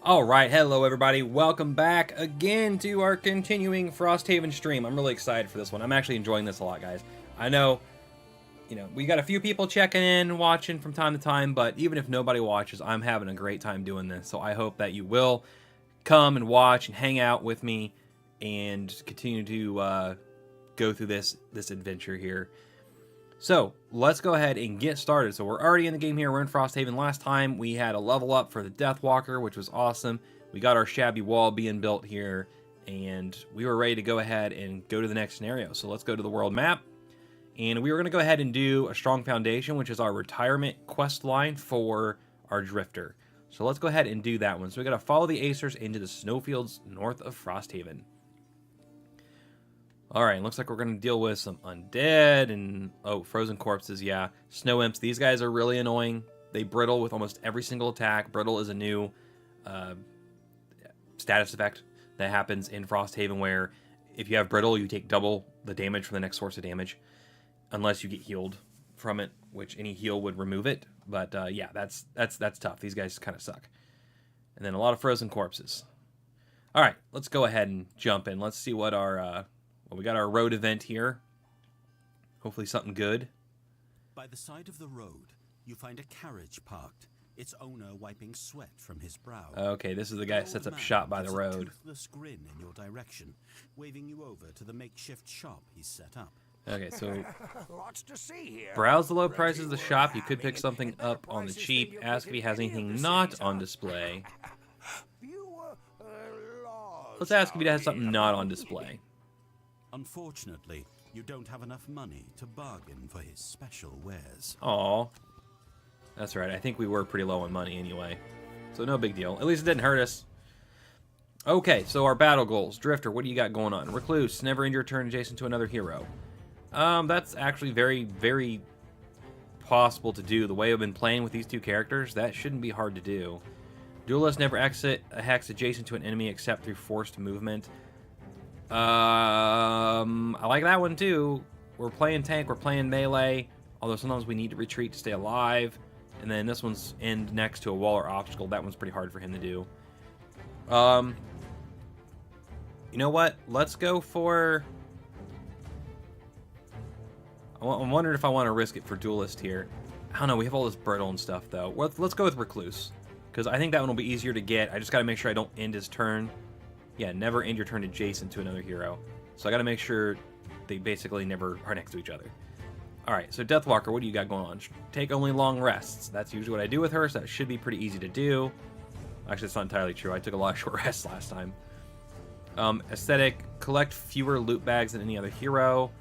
Alright, hello everybody, welcome back again to our continuing Frosthaven stream. I'm really excited for this one. I'm actually enjoying this a lot, guys. I know, we got a few people checking in, watching from time to time, but even if nobody watches, I'm having a great time doing this. So I hope that you will come and watch and hang out with me and continue to go through this adventure here. So, let's go ahead and get started. So we're already in the game here. We're in Frosthaven. Last time we had a level up for the Deathwalker, which was awesome. We got our shabby wall being built here, and we were ready to go ahead and go to the next scenario. So let's go to the world map. And we were going to go ahead and do a strong foundation, which is our retirement quest line for our drifter. So let's go ahead and do that one. So we got to follow the Acers into the snowfields north of Frosthaven. Alright, looks like we're going to deal with some undead and, frozen corpses, yeah. Snow imps, these guys are really annoying. They brittle with almost every single attack. Brittle is a new status effect that happens in Frosthaven where if you have brittle, you take double the damage from the next source of damage. Unless you get healed from it, which any heal would remove it. But yeah, that's tough. These guys kind of suck. And then a lot of frozen corpses. Alright, let's go ahead and jump in. Let's see what our... Well, we got our road event here. Hopefully something good. By the side of the road, you find a carriage parked, its owner wiping sweat from his brow. Okay, this is the guy that sets up shop by the road. A toothless grin in your direction, waving you over to the makeshift shop he's set up. Okay, so Lots to see here. browse the low prices of the shop. You could pick something up on the cheap. Ask if he has anything not on display. Let's ask if he has something not on display. Unfortunately, you don't have enough money to bargain for his special wares. Aw. That's right, I think we were pretty low on money anyway. So no big deal. At least it didn't hurt us. Okay, so our battle goals. Drifter, what do you got going on? Recluse, never end your turn adjacent to another hero. That's actually very, very possible to do. The way I've been playing with these two characters, that shouldn't be hard to do. Duelist, never exit a hex adjacent to an enemy except through forced movement. I like that one too. We're playing tank, we're playing melee, although sometimes we need to retreat to stay alive. And then this one's end next to a wall or obstacle. That one's pretty hard for him to do. You know what? Let's go for... I'm wondering if I want to risk it for Duelist here. I don't know, we have all this brittle and stuff though. Let's go with Recluse, because I think that one will be easier to get. I just got to make sure I don't end his turn. Yeah, never end your turn adjacent to another hero. So I gotta make sure they basically never are next to each other. Alright, so Deathwalker, what do you got going on? Take only long rests. That's usually what I do with her, so that should be pretty easy to do. Actually, it's not entirely true. I took a lot of short rests last time. Aesthetic, collect fewer loot bags than any other hero.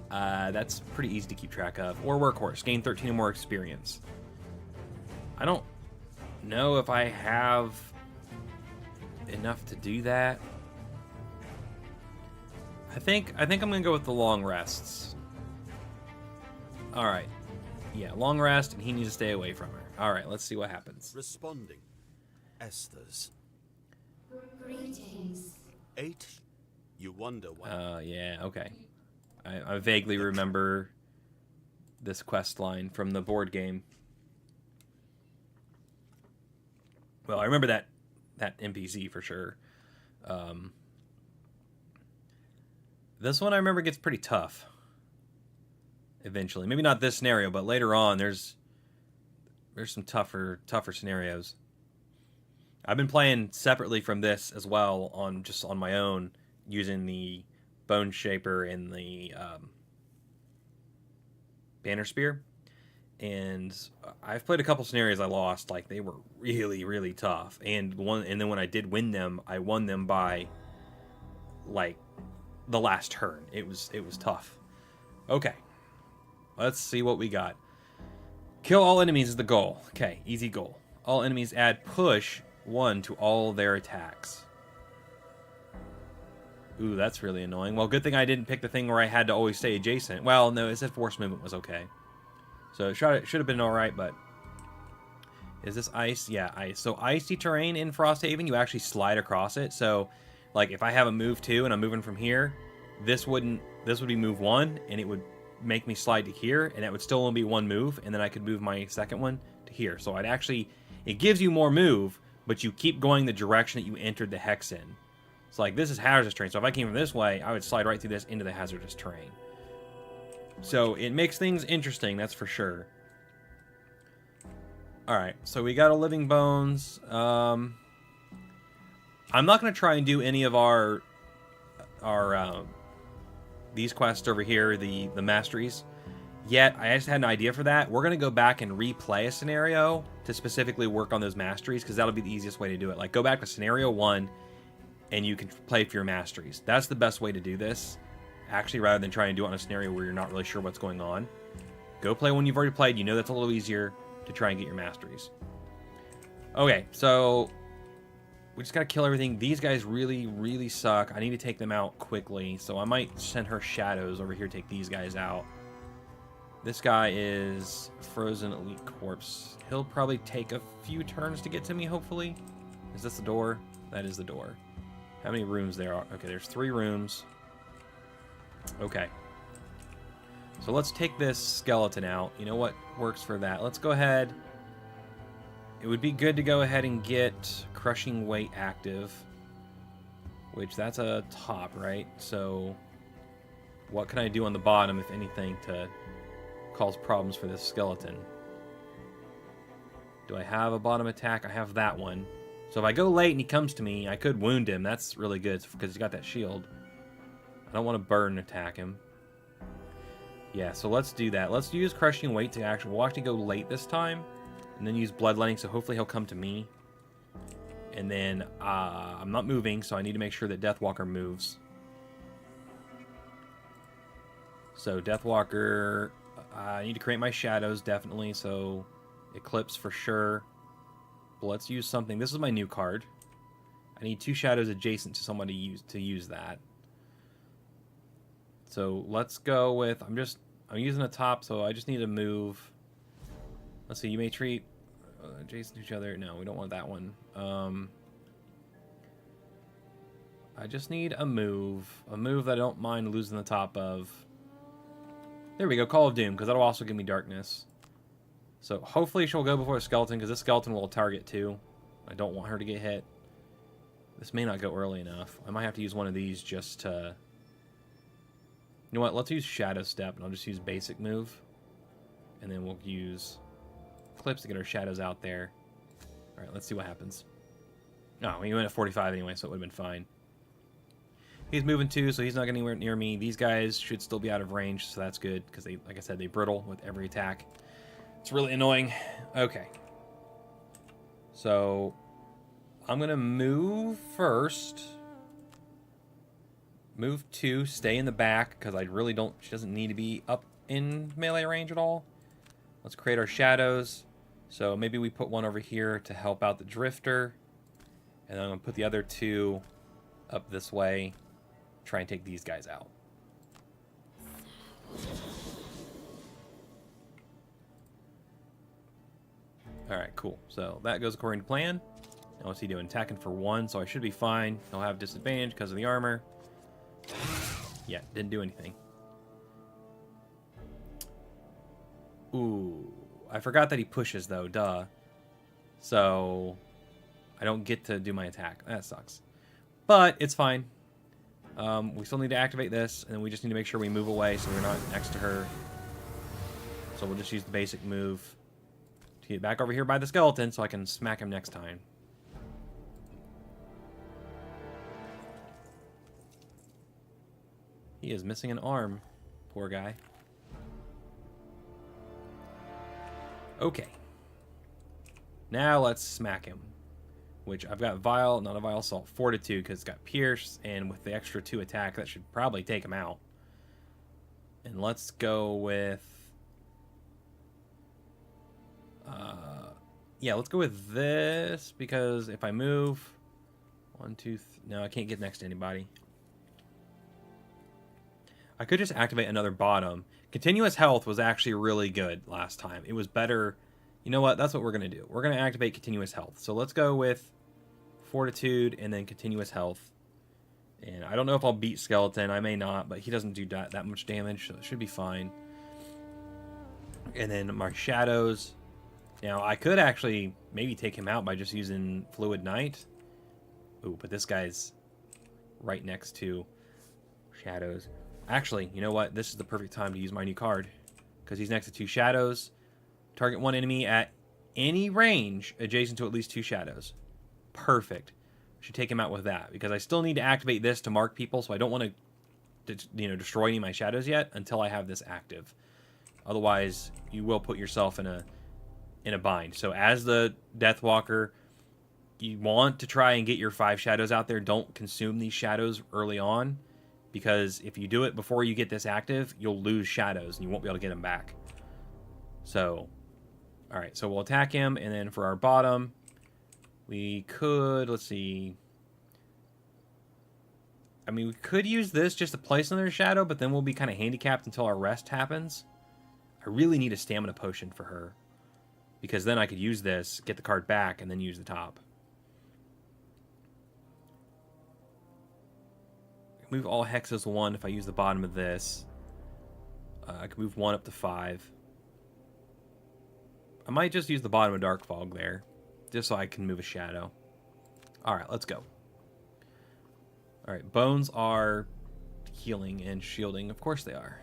That's pretty easy to keep track of. Or Workhorse, gain 13 or more experience. I don't know if I have enough to do that. I think I'm gonna go with the long rests. Alright. Yeah, long rest, and he needs to stay away from her. Alright, let's see what happens. Responding. Esther's. Greetings. 8. You wonder why. Yeah, okay. I vaguely remember this quest line from the board game. Well, I remember that NPC for sure. This one I remember gets pretty tough. Eventually, maybe not this scenario, but later on, there's some tougher scenarios. I've been playing separately from this as well on my own, using the Bone Shaper and the Banner Spear. And I've played a couple scenarios I lost. Like, they were really, really tough. And then when I did win them, I won them by, like, the last turn. It was tough. Okay. Let's see what we got. Kill all enemies is the goal. Okay, easy goal. All enemies add push 1 to all their attacks. Ooh, that's really annoying. Well, good thing I didn't pick the thing where I had to always stay adjacent. Well, no, it said force movement was okay. So it should have been alright, but... Is this ice? Yeah, ice. So icy terrain in Frosthaven, you actually slide across it. So, like, if I have a move 2 and I'm moving from here, this would be move 1, and it would make me slide to here, and that would still only be one move, and then I could move my second one to here. So it gives you more move, but you keep going the direction that you entered the hex in. It's like, this is hazardous terrain, so if I came from this way, I would slide right through this into the hazardous terrain. So it makes things interesting, that's for sure. Alright, so we got a living bones. I'm not going to try and do any of our these quests over here, the masteries, yet. I just had an idea for that. We're going to go back and replay a scenario to specifically work on those masteries, because that'll be the easiest way to do it. Like, go back to scenario 1, and you can play for your masteries. That's the best way to do this, actually, rather than trying to do it on a scenario where you're not really sure what's going on. Go play one you've already played. You know that's a little easier to try and get your masteries. Okay, so we just gotta kill everything. These guys really, really suck. I need to take them out quickly, so I might send her shadows over here to take these guys out. This guy is Frozen Elite Corpse. He'll probably take a few turns to get to me, hopefully. Is this the door? That is the door. How many rooms there are? Okay, there's 3 rooms. Okay. So let's take this skeleton out. You know what works for that? Let's go ahead. It would be good to go ahead and get Crushing Weight active, which that's a top, right? So what can I do on the bottom, if anything, to cause problems for this skeleton? Do I have a bottom attack? I have that one. So if I go late and he comes to me, I could wound him. That's really good because he's got that shield. I don't want to burn attack him. Yeah, so let's do that. Let's use Crushing Weight to actually... We'll actually go late this time. And then use Bloodletting, so hopefully he'll come to me. And then I'm not moving, so I need to make sure that Deathwalker moves. So Deathwalker... I need to create my shadows, definitely. So Eclipse for sure. But let's use something. This is my new card. I need 2 shadows adjacent to someone to use that. So let's go with, I'm using a top, so I just need to move. Let's see, you may treat adjacent to each other. No, we don't want that one. I just need a move that I don't mind losing the top of. There we go, Call of Doom, because that'll also give me darkness. So hopefully she'll go before the skeleton, because this skeleton will target too. I don't want her to get hit. This may not go early enough. I might have to use one of these just to... You know what? Let's use Shadow Step, and I'll just use Basic Move. And then we'll use Clips to get our shadows out there. Alright, let's see what happens. No, we went at 45 anyway, so it would have been fine. He's moving too, so he's not getting anywhere near me. These guys should still be out of range, so that's good, because they, like I said, they brittle with every attack. It's really annoying. Okay. So, I'm going to move first. Move 2, stay in the back, because I really don't... She doesn't need to be up in melee range at all. Let's create our shadows. So maybe we put one over here to help out the Drifter. And then I'm going to put the other 2 up this way. Try and take these guys out. Alright, cool. So that goes according to plan. Now what's he doing? Attacking for 1, so I should be fine. He'll have disadvantage because of the armor. Yeah, didn't do anything. Ooh, I forgot that he pushes though, duh. So I don't get to do my attack. That sucks. But it's fine. We still need to activate this, and then we just need to make sure we move away so we're not next to her. So we'll just use the basic move to get back over here by the skeleton so I can smack him next time. He is missing an arm. Poor guy. Okay. Now let's smack him. Which I've got Vile, not a Vile Assault, Fortitude, because it's got Pierce, and with the extra 2 attack, that should probably take him out. And let's go with... yeah, let's go with this, because if I move... 1, 2, no, I can't get next to anybody. I could just activate another bottom. Continuous health was actually really good last time. It was better. You know what? That's what we're going to do. We're going to activate continuous health. So let's go with Fortitude and then continuous health. And I don't know if I'll beat Skeleton. I may not, but he doesn't do that much damage, so it should be fine. And then my shadows. Now, I could actually maybe take him out by just using Fluid Knight. Ooh, but this guy's right next to Shadows. Actually, you know what? This is the perfect time to use my new card. Because he's next to 2 Shadows. Target 1 enemy at any range adjacent to at least 2 Shadows. Perfect. Should take him out with that. Because I still need to activate this to mark people, so I don't want to destroy any of my Shadows yet until I have this active. Otherwise, you will put yourself in a bind. So as the Deathwalker, you want to try and get your 5 Shadows out there. Don't consume these Shadows early on, because if you do it before you get this active, you'll lose Shadows and you won't be able to get them back. So, alright, so we'll attack him, and then for our bottom, we could, let's see, I mean, we could use this just to place another Shadow, but then we'll be kind of handicapped until our rest happens. I really need a stamina potion for her, because then I could use this, get the card back, and then use the top. Move all hexes 1 if I use the bottom of this. I can move 1 up to 5. I might just use the bottom of Dark Fog there, just so I can move a Shadow. Alright, let's go. Alright, bones are healing and shielding. Of course they are.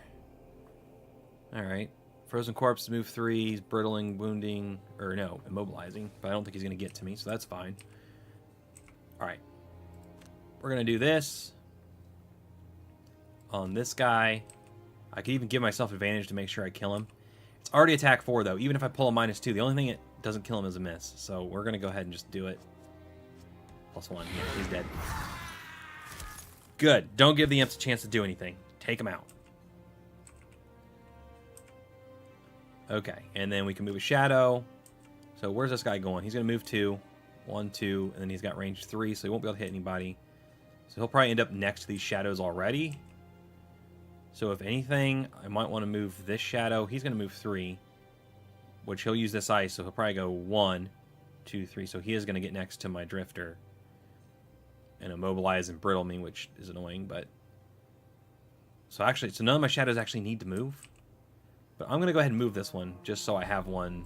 Alright. Frozen Corpse, move 3. He's brittling, wounding, or no, immobilizing. But I don't think he's going to get to me, so that's fine. Alright. We're going to do this on this guy. I could even give myself advantage to make sure I kill him. It's already attack 4, though. Even if I pull a -2, the only thing it doesn't kill him is a miss. So we're going to go ahead and just do it. +1. Yeah, he's dead. Good. Don't give the imps a chance to do anything. Take him out. Okay, and then we can move a Shadow. So where's this guy going? He's going to move 2. 1, 2, and then he's got range 3, so he won't be able to hit anybody. So he'll probably end up next to these Shadows already. So if anything, I might want to move this Shadow. He's going to move 3, which he'll use this ice, so he'll probably go 1, 2, 3. So he is going to get next to my Drifter and immobilize and brittle me, which is annoying, but... So actually, so none of my Shadows actually need to move. But I'm going to go ahead and move this one, just so I have one.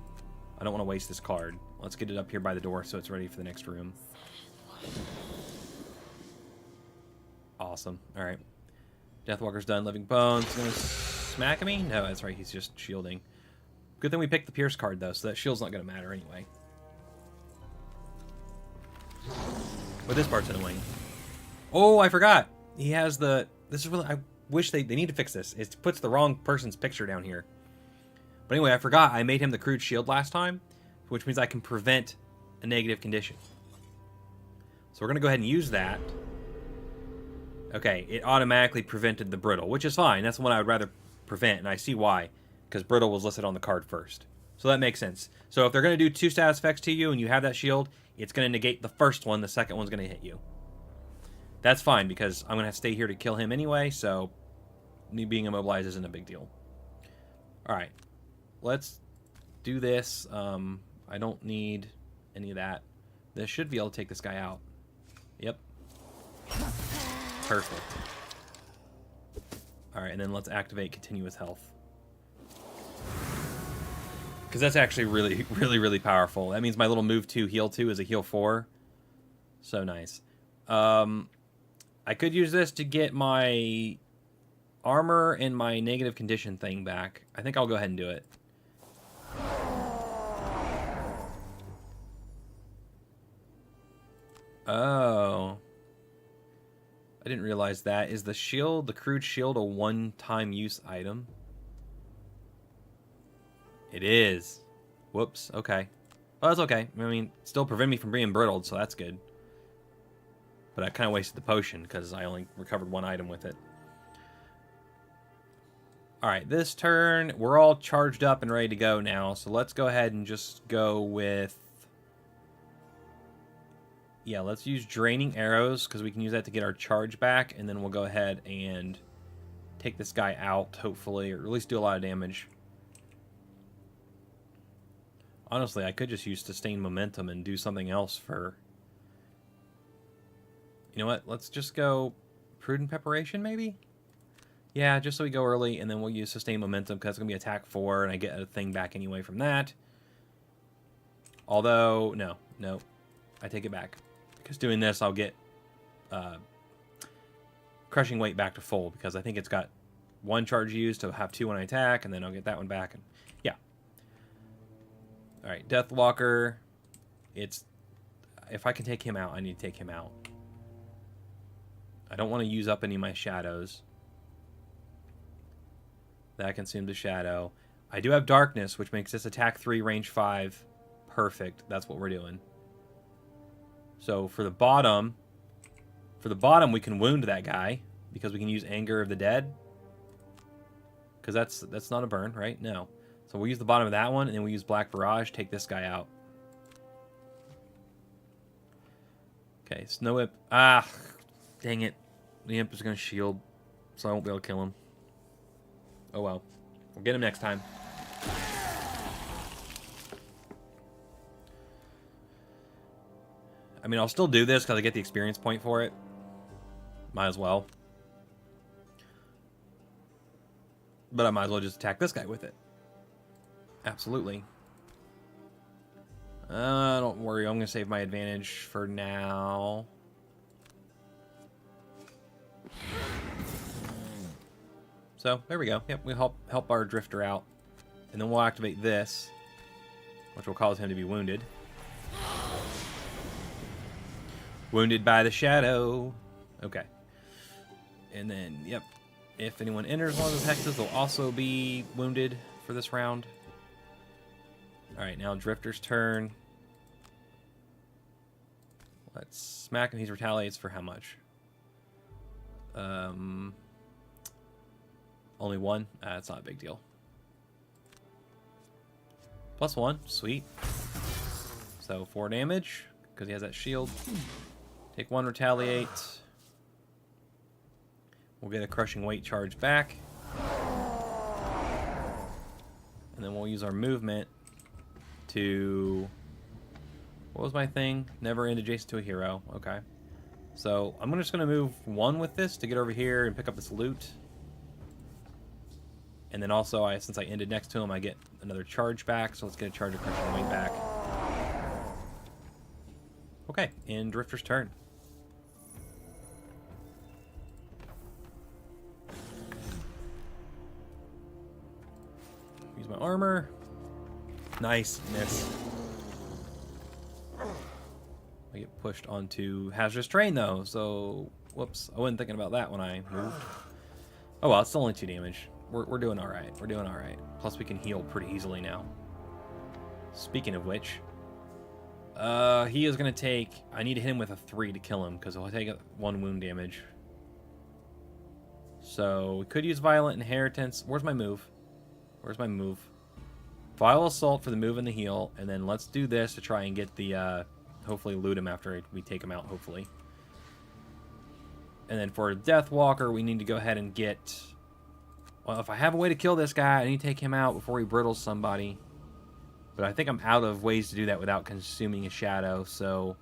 I don't want to waste this card. Let's get it up here by the door so it's ready for the next room. Awesome. Alright. Deathwalker's done. Living Bones. He's going to smack me? No, that's right. He's just shielding. Good thing we picked the Pierce card, though, so that shield's not going to matter anyway. But this part's annoying. Oh, I forgot. He has the... This is really... I wish they need to fix this. It puts the wrong person's picture down here. But anyway, I forgot. I made him the crude shield last time, which means I can prevent a negative condition. So we're going to go ahead and use that. Okay, it automatically prevented the brittle, which is fine. That's the one I would rather prevent, and I see why. Because brittle was listed on the card first. So that makes sense. So if they're going to do 2 status effects to you and you have that shield, it's going to negate the first one. The second one's going to hit you. That's fine, because I'm going to have to stay here to kill him anyway, so me being immobilized isn't a big deal. Alright. Let's do this. I don't need any of that. This should be able to take this guy out. Yep. Perfect. Alright, and then let's activate Continuous Health. Because that's actually really, really, really powerful. That means my little move 2, heal 2 is a heal 4. So nice. I could use this to get my armor and my negative condition thing back. I think I'll go ahead and do it. Oh. I didn't realize that. Is the shield, the crude shield, a one-time use item? It is. Whoops. Okay. Well, that's okay. I mean, still prevent me from being brittled, so that's good. But I kind of wasted the potion because I only recovered 1 item with it. Alright, this turn, we're all charged up and ready to go now. So let's go ahead and just go with... Yeah, let's use Draining Arrows because we can use that to get our charge back. And then we'll go ahead and take this guy out, hopefully. Or at least do a lot of damage. Honestly, I could just use Sustained Momentum and do something else for... You know what? Let's just go Prudent Preparation, maybe? Yeah, just so we go early, and then we'll use Sustained Momentum, because it's going to be attack 4, and I get a thing back anyway from that. Although, no. I take it back. Because doing this, I'll get crushing weight back to full. Because I think it's got 1 charge used to have 2 when I attack. And then I'll get that one back. And yeah. Alright, Deathwalker. It's... If I can take him out, I need to take him out. I don't want to use up any of my shadows. That consumes a shadow. I do have Darkness, which makes this attack 3, range 5. Perfect. That's what we're doing. So for the bottom, we can wound that guy because we can use Anger of the Dead. Because that's not a burn, right? No. So we'll use the bottom of that one, and then we use Black Barrage, take this guy out. Okay, Snow Imp. Ah, dang it. The Imp is going to shield, so I won't be able to kill him. Oh well. We'll get him next time. I mean, I'll still do this because I get the experience point for it. Might as well. But I might as well just attack this guy with it. Absolutely. Don't worry. I'm going to save my advantage for now. So, there we go. Yep, we'll help our Drifter out. And then we'll activate this, which will cause him to be wounded. Wounded by the shadow. Okay. And then, yep. If anyone enters one of those hexes, they'll also be wounded for this round. Alright, now Drifter's turn. Let's smack him. He retaliates for how much? Only 1? That's not a big deal. +1. Sweet. So 4 damage, because he has that shield. Take 1, retaliate. We'll get a crushing weight charge back. And then we'll use our movement to... What was my thing? Never end adjacent to a hero. Okay. So I'm just going to move 1 with this to get over here and pick up this loot. And then also, since I ended next to him, I get another charge back. So let's get a charge of crushing weight back. Okay, and Drifter's turn. Use my armor. Nice, miss. I get pushed onto hazardous terrain though, so whoops. I wasn't thinking about that when I moved. Oh well, it's still only 2 damage. We're doing all right. We're doing all right. Plus we can heal pretty easily now. Speaking of which, he is gonna take. I need to hit him with a 3 to kill him because he'll take 1 wound damage. So we could use Violent Inheritance. Where's my move? Where's my move? Vile Assault for the move and the heal, and then let's do this to try and get the. Hopefully loot him after we take him out, hopefully. And then for Deathwalker, we need to go ahead and get... Well, if I have a way to kill this guy, I need to take him out before he brittles somebody. But I think I'm out of ways to do that without consuming a shadow, so...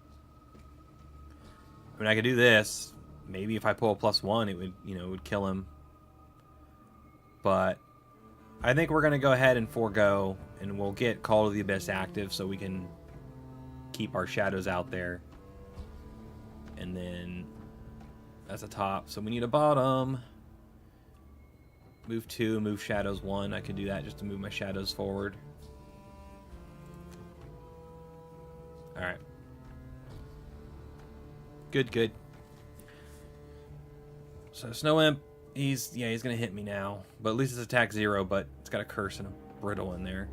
I mean, I could do this. Maybe if I pull a +1, it would, it would kill him. But I think we're going to go ahead and forego, and we'll get Call of the Abyss active so we can... keep our shadows out there. And then that's a top, so we need a bottom. Move 2, move shadows 1. I could do that just to move my shadows forward. Alright. Good. So Snow Imp, he's gonna hit me now. But at least it's attack 0, but it's got a curse and a brittle in there.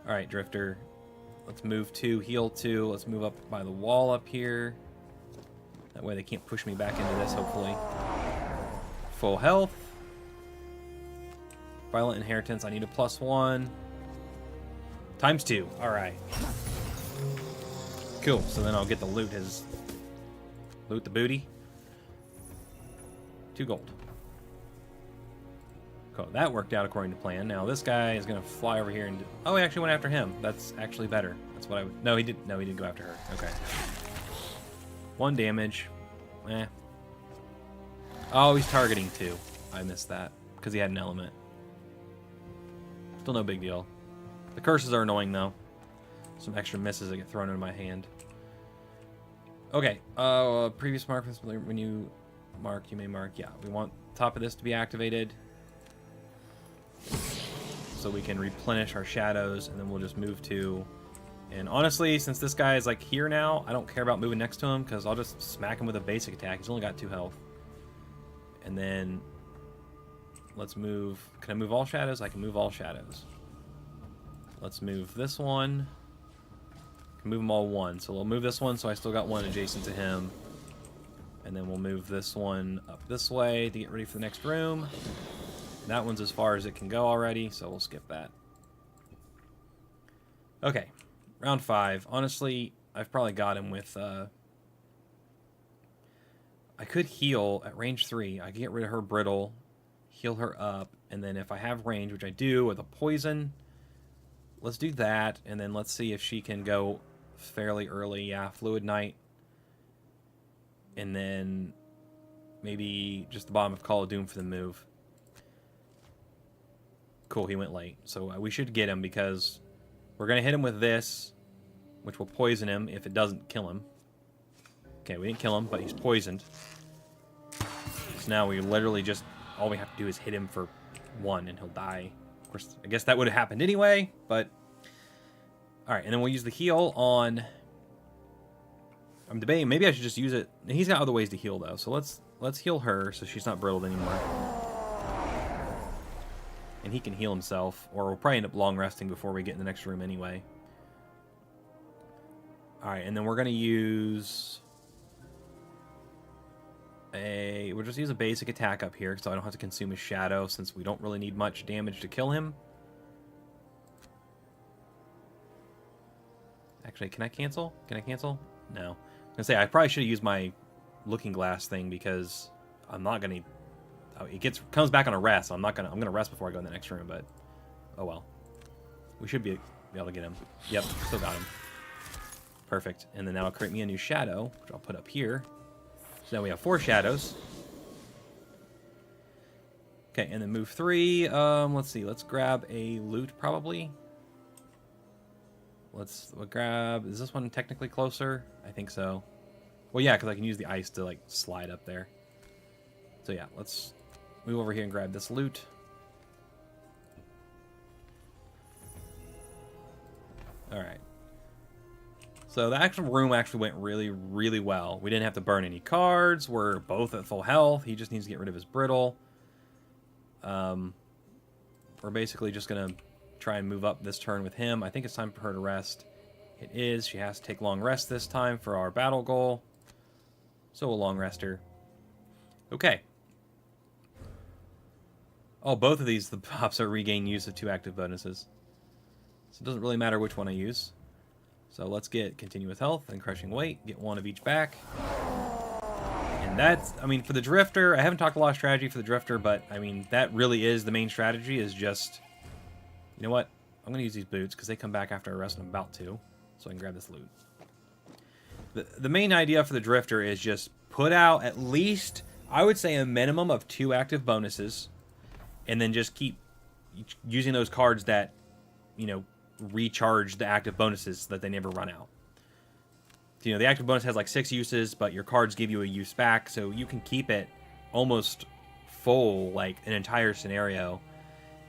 Alright, Drifter. Let's move 2, heal 2. Let's move up by the wall up here. That way they can't push me back into this, hopefully. Full health. Violent Inheritance. I need a +1. ×2. Alright. Cool. So then I'll get the loot loot the booty. 2 gold. Cool. That worked out according to plan. Now this guy is going to fly over here and... Oh, he actually went after him. That's actually better. That's what I would... No, he didn't go after her. Okay. 1 damage. Eh. Oh, he's targeting 2. I missed that. Because he had an element. Still no big deal. The curses are annoying, though. Some extra misses that get thrown into my hand. Okay, previous mark, when you mark, you may mark. Yeah, we want top of this to be activated. So we can replenish our shadows, and then we'll just move to... And honestly, since this guy is like here now, I don't care about moving next to him, because I'll just smack him with a basic attack. He's only got 2 health. And then... Let's move... Can I move all shadows? I can move all shadows. Let's move this one. Can move them all 1. So we'll move this one, so I still got 1 adjacent to him. And then we'll move this one up this way to get ready for the next room. That one's as far as it can go already, so we'll skip that. Okay, round 5. Honestly, I've probably got him with... I could heal at range 3. I can get rid of her brittle, heal her up, and then if I have range, which I do with a poison, let's do that, and then let's see if she can go fairly early. Yeah, Fluid Knight. And then maybe just the bottom of Call of Doom for the move. Cool, he went late. So we should get him because we're going to hit him with this, which will poison him if it doesn't kill him. Okay, we didn't kill him, but he's poisoned. So now we literally just, all we have to do is hit him for 1 and he'll die. Of course, I guess that would have happened anyway, but... Alright, and then we'll use the heal on... I'm debating, maybe I should just use it... He's got other ways to heal, though, so let's heal her so she's not brittled anymore. And he can heal himself, or we'll probably end up long resting before we get in the next room anyway. Alright, and then we're going to use... We'll just use a basic attack up here, so I don't have to consume his shadow, since we don't really need much damage to kill him. Actually, can I cancel? Can I cancel? No. I was gonna say, I probably should have used my looking glass thing, because I'm not gonna... Oh, it comes back on a rest, so I'm gonna rest before I go in the next room, but... Oh well. We should be able to get him. Yep, still got him. Perfect. And then that'll create me a new shadow, which I'll put up here. So now we have 4 shadows. Okay, and then move 3. Let's see. Let's grab a loot, probably. We'll grab... Is this one technically closer? I think so. Well, yeah, because I can use the ice to, like, slide up there. So, yeah, let's move over here and grab this loot. Alright. So, the actual room actually went really, really well. We didn't have to burn any cards. We're both at full health. He just needs to get rid of his brittle. We're basically just going to try and move up this turn with him. I think it's time for her to rest. It is. She has to take long rest this time for our battle goal. So we'll long rest her. Okay. Oh, both of these, the pops are regain use of 2 active bonuses. So it doesn't really matter which one I use. So let's get continue with health and crushing weight. Get 1 of each back. And that's, I mean, for the Drifter, I haven't talked a lot of strategy for the Drifter, but, I mean, that really is the main strategy, is just... You know what? I'm going to use these boots because they come back after I rest and I'm about to. So I can grab this loot. The main idea for the Drifter is just put out at least, I would say, a minimum of 2 active bonuses. And then just keep using those cards that, you know, recharge the active bonuses so that they never run out. You know, the active bonus has like 6 uses, but your cards give you a use back. So you can keep it almost full, like an entire scenario.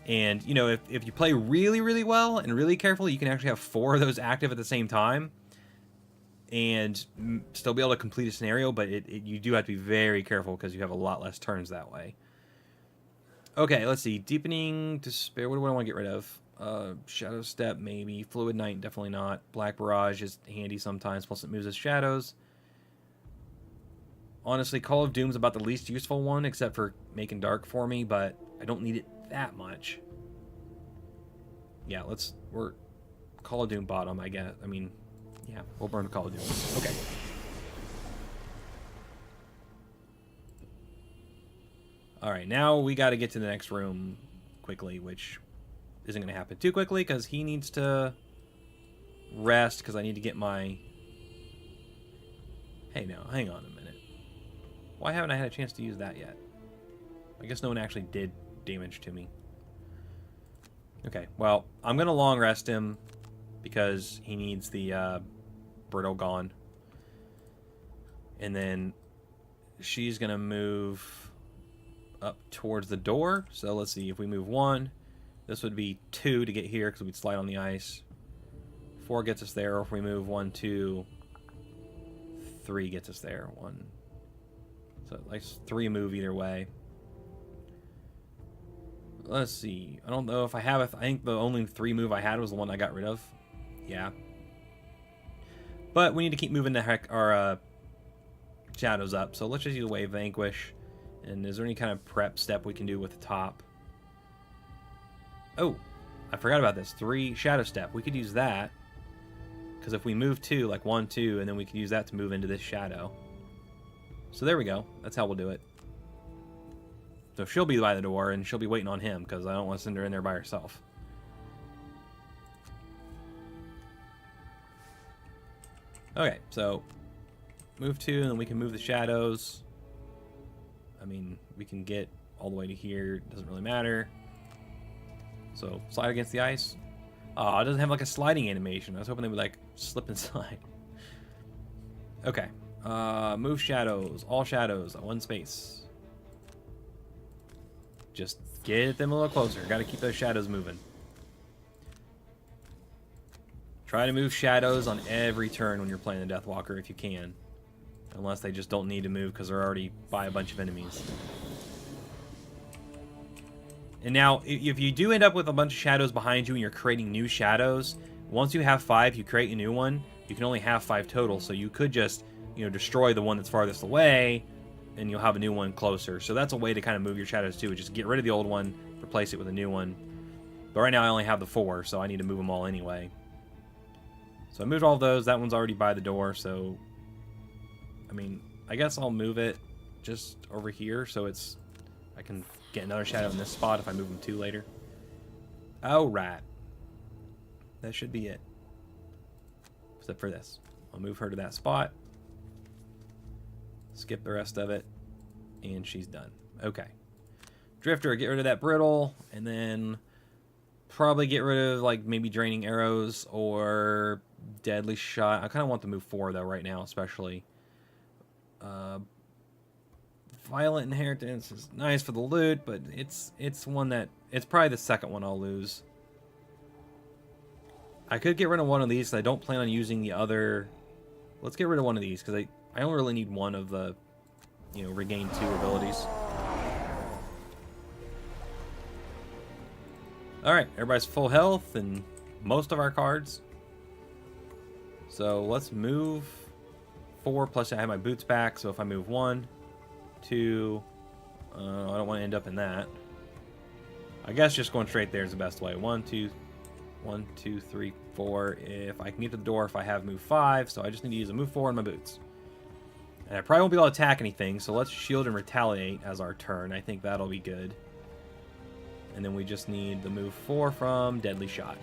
And, you know, if you play really, really well and really carefully, you can actually have 4 of those active at the same time. And still be able to complete a scenario, but you do have to be very careful because you have a lot less turns that way. Okay, let's see. Deepening Despair. What do I want to get rid of? Shadow Step, maybe. Fluid Knight, definitely not. Black Barrage is handy sometimes, plus it moves as shadows. Honestly, Call of Doom's about the least useful one, except for making dark for me, but I don't need it that much. Yeah, we're Call of Doom bottom, I guess. I mean, yeah, we'll burn Call of Doom. Okay. Alright, now we got to get to the next room quickly, which isn't going to happen too quickly because he needs to rest because I need to get my... Hey, now, hang on a minute. Why haven't I had a chance to use that yet? I guess no one actually did damage to me. Okay, well, I'm going to long rest him because he needs the brittle gone. And then she's going to move up towards the door. So let's see, if we move 1, this would be 2 to get here because we'd slide on the ice. 4 gets us there, or if we move 1, 2, 3 gets us there. 1. So like 3 move either way. Let's see. I don't know if I have. I think the only 3 move I had was the one I got rid of. Yeah. But we need to keep moving our shadows up. So let's just use Wave Vanquish. And is there any kind of prep step we can do with the top? Oh, I forgot about this. 3 shadow step. We could use that. Because if we move 2, like 1, 2, and then we can use that to move into this shadow. So there we go. That's how we'll do it. So she'll be by the door, and she'll be waiting on him, because I don't want to send her in there by herself. Okay, so move 2, and then we can move the shadows. I mean, we can get all the way to here. It doesn't really matter. So slide against the ice. Oh, it doesn't have like a sliding animation. I was hoping they would like slip and slide. Okay. Move shadows. All shadows at 1 space. Just get them a little closer. Got to keep those shadows moving. Try to move shadows on every turn when you're playing the Deathwalker if you can. Unless they just don't need to move because they're already by a bunch of enemies. And now, if you do end up with a bunch of shadows behind you and you're creating new shadows, once you have 5, you create a new one. You can only have 5 total, so you could just, you know, destroy the one that's farthest away, and you'll have a new one closer. So that's a way to kind of move your shadows too. Just get rid of the old one, replace it with a new one. But right now I only have the 4, so I need to move them all anyway. So I moved all of those. That one's already by the door, so I mean, I guess I'll move it just over here so it's I can get another shadow in this spot if I move them 2 later. Alright. That should be it. Except for this. I'll move her to that spot. Skip the rest of it. And she's done. Okay. Drifter, get rid of that brittle. And then probably get rid of like maybe draining arrows or deadly shot. I kind of want to move 4 though right now, especially. Violent Inheritance is nice for the loot, but it's one that it's probably the second one I'll lose. I could get rid of one of these. I don't plan on using the other. Let's get rid of one of these because I only really need one of the, you know, regain 2 abilities. All right, everybody's full health and most of our cards. So let's move 4. Plus I have my boots back. So if I move 1, 2, I don't want to end up in that. I guess just going straight there is the best way. 1, 2, 3, 4. If I can get to the door, if I have move 5, so I just need to use a move 4 in my boots. And I probably won't be able to attack anything, so let's shield and retaliate as our turn. I think that'll be good. And then we just need the move 4 from deadly shot.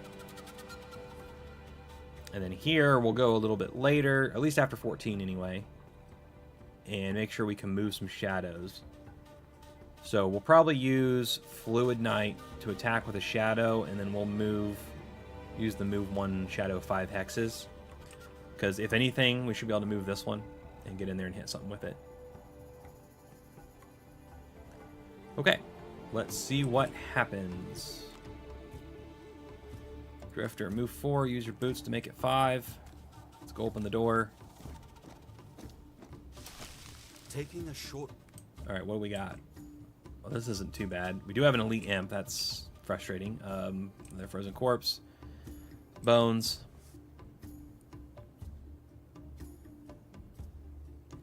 And then here we'll go a little bit later, at least after 14 anyway. And make sure we can move some shadows. So we'll probably use Fluid Knight to attack with a shadow, and then we'll use the move 1 shadow 5 hexes. Because if anything, we should be able to move this one and get in there and hit something with it. Okay, let's see what happens. Drifter, move 4, use your boots to make it 5. Let's go open the door. Taking a short... Alright, what do we got? Well, this isn't too bad. We do have an elite imp. That's frustrating. Their frozen corpse. Bones.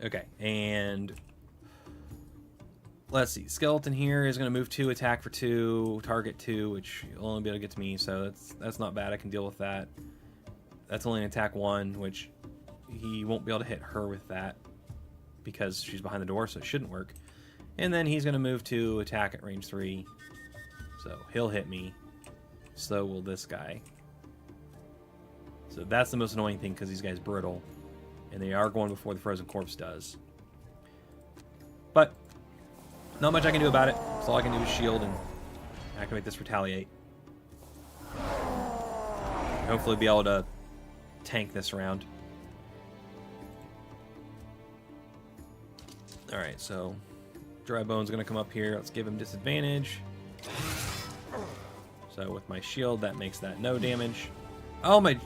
Okay, and let's see. Skeleton here is going to move 2, attack for 2, target 2, which will only be able to get to me, so that's not bad. I can deal with that. That's only an attack 1, which he won't be able to hit her with that because she's behind the door, so it shouldn't work. And then he's going to move 2, attack at range 3, so he'll hit me. So will this guy. So that's the most annoying thing because these guys brittle. And they are going before the frozen corpse does. But not much I can do about it. So all I can do is shield and activate this retaliate. Hopefully be able to tank this round. Alright, so Dry Bone's going to come up here. Let's give him disadvantage. So with my shield, that makes that no damage. Oh my...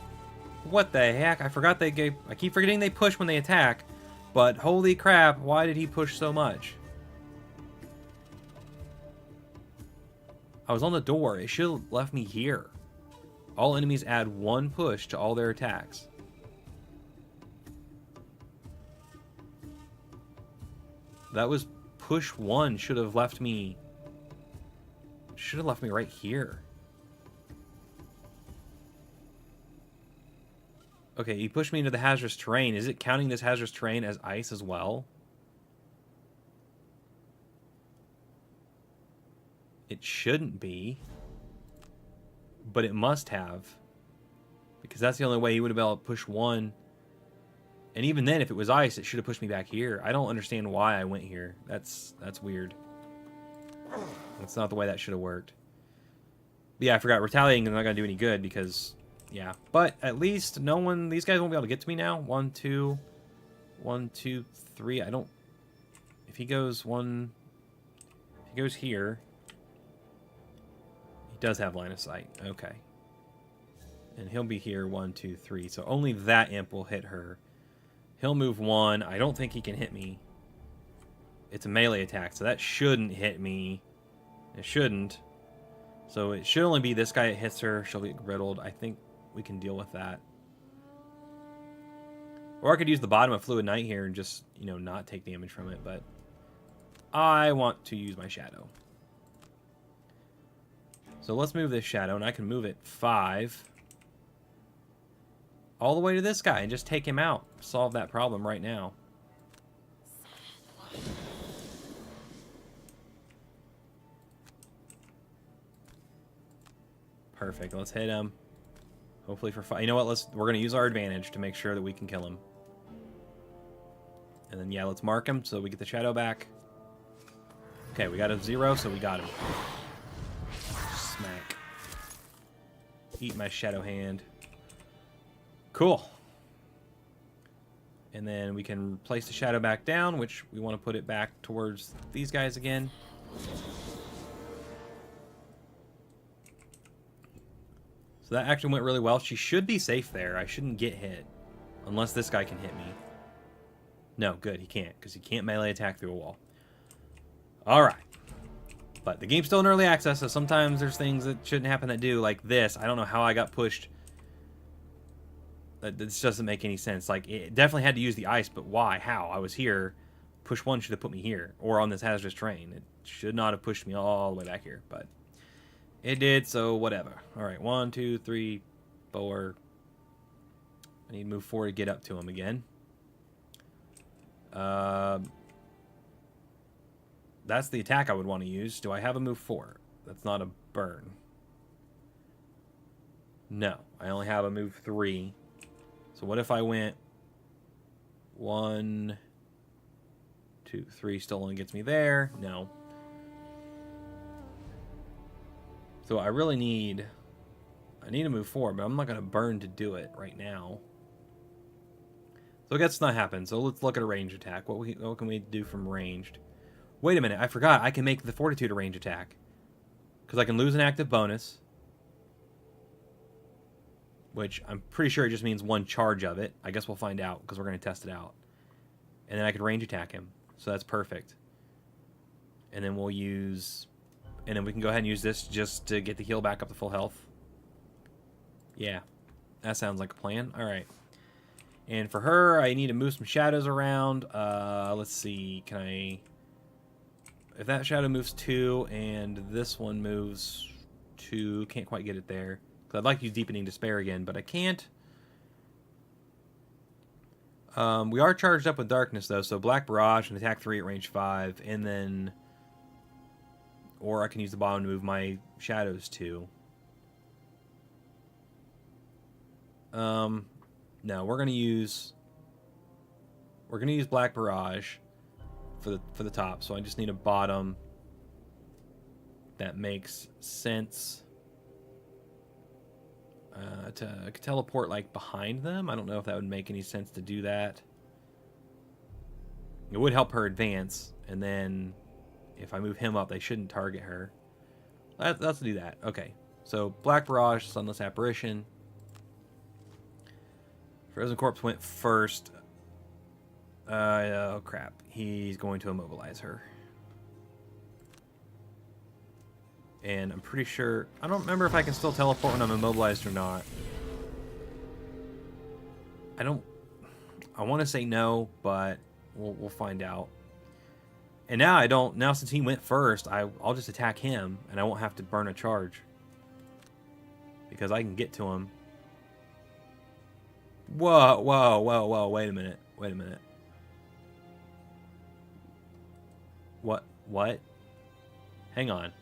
What the heck? I forgot they gave... I keep forgetting they push when they attack. But holy crap, why did he push so much? I was on the door. It should have left me here. All enemies add 1 push to all their attacks. That was push 1. Should have left me right here. Okay, he pushed me into the hazardous terrain. Is it counting this hazardous terrain as ice as well? It shouldn't be. But it must have. Because that's the only way he would have been able to push 1. And even then, if it was ice, it should have pushed me back here. I don't understand why I went here. That's weird. That's not the way that should have worked. But yeah, I forgot. Retaliating is not going to do any good because... Yeah, but at least no one... These guys won't be able to get to me now. 1, 2... 1, 2, 3. I don't... If he goes 1... If he goes here... He does have line of sight. Okay. And he'll be here 1, 2, 3. So only that imp will hit her. He'll move 1. I don't think he can hit me. It's a melee attack, so that shouldn't hit me. It shouldn't. So it should only be this guy that hits her. She'll get riddled. I think we can deal with that. Or I could use the bottom of Fluid Knight here and just, you know, not take damage from it, but I want to use my shadow. So let's move this shadow, and I can move it 5 all the way to this guy and just take him out. Solve that problem right now. Perfect. Let's hit him. Hopefully for 5. You know what? We're going to use our advantage to make sure that we can kill him. And then, yeah, let's mark him so we get the shadow back. Okay, we got a 0, so we got him. Smack. Eat my shadow hand. Cool. And then we can place the shadow back down, which we want to put it back towards these guys again. So that actually went really well. She should be safe there. I shouldn't get hit. Unless this guy can hit me. No, good. He can't. Because he can't melee attack through a wall. Alright. But the game's still in early access, so sometimes there's things that shouldn't happen that do. Like this. I don't know how I got pushed. This doesn't make any sense. Like, it definitely had to use the ice, but why? How? I was here. Push 1 should have put me here. Or on this hazardous terrain. It should not have pushed me all the way back here. But it did, so whatever. Alright, 1, 2, 3, 4. I need to move 4 to get up to him again. That's the attack I would want to use. Do I have a move 4? That's not a burn. No, I only have a move 3. So what if I went 1, 2, 3, still only gets me there? No. So I really need... I need to move 4, but I'm not going to burn to do it right now. So I guess it's not happen. So let's look at a range attack. What can we do from ranged? Wait a minute, I forgot. I can make the Fortitude a range attack. Because I can lose an active bonus. Which I'm pretty sure it just means 1 charge of it. I guess we'll find out because we're going to test it out. And then I could range attack him. So that's perfect. And then we'll use... And then we can go ahead and use this just to get the heal back up to full health. Yeah. That sounds like a plan. Alright. And for her, I need to move some shadows around. Let's see. Can I... If that shadow moves 2 and this one moves 2, can't quite get it there. I'd like to use Deepening Despair again, but I can't. We are charged up with Darkness, though, so Black Barrage and attack 3 at range 5, and then... Or I can use the bottom to move my shadows to. No, we're gonna use Black Barrage for the top, so I just need a bottom that makes sense. to teleport like behind them. I don't know if that would make any sense to do that. It would help her advance, and then if I move him up, they shouldn't target her. Let's do that. Okay, so Black Barrage, Sunless Apparition. Frozen Corpse went first. Oh crap, he's going to immobilize her. And I'm pretty sure, I don't remember if I can still teleport when I'm immobilized or not. I want to say no, but we'll find out. And now since he went first, I'll just attack him and I won't have to burn a charge. Because I can get to him. Whoa, wait a minute. What? Hang on.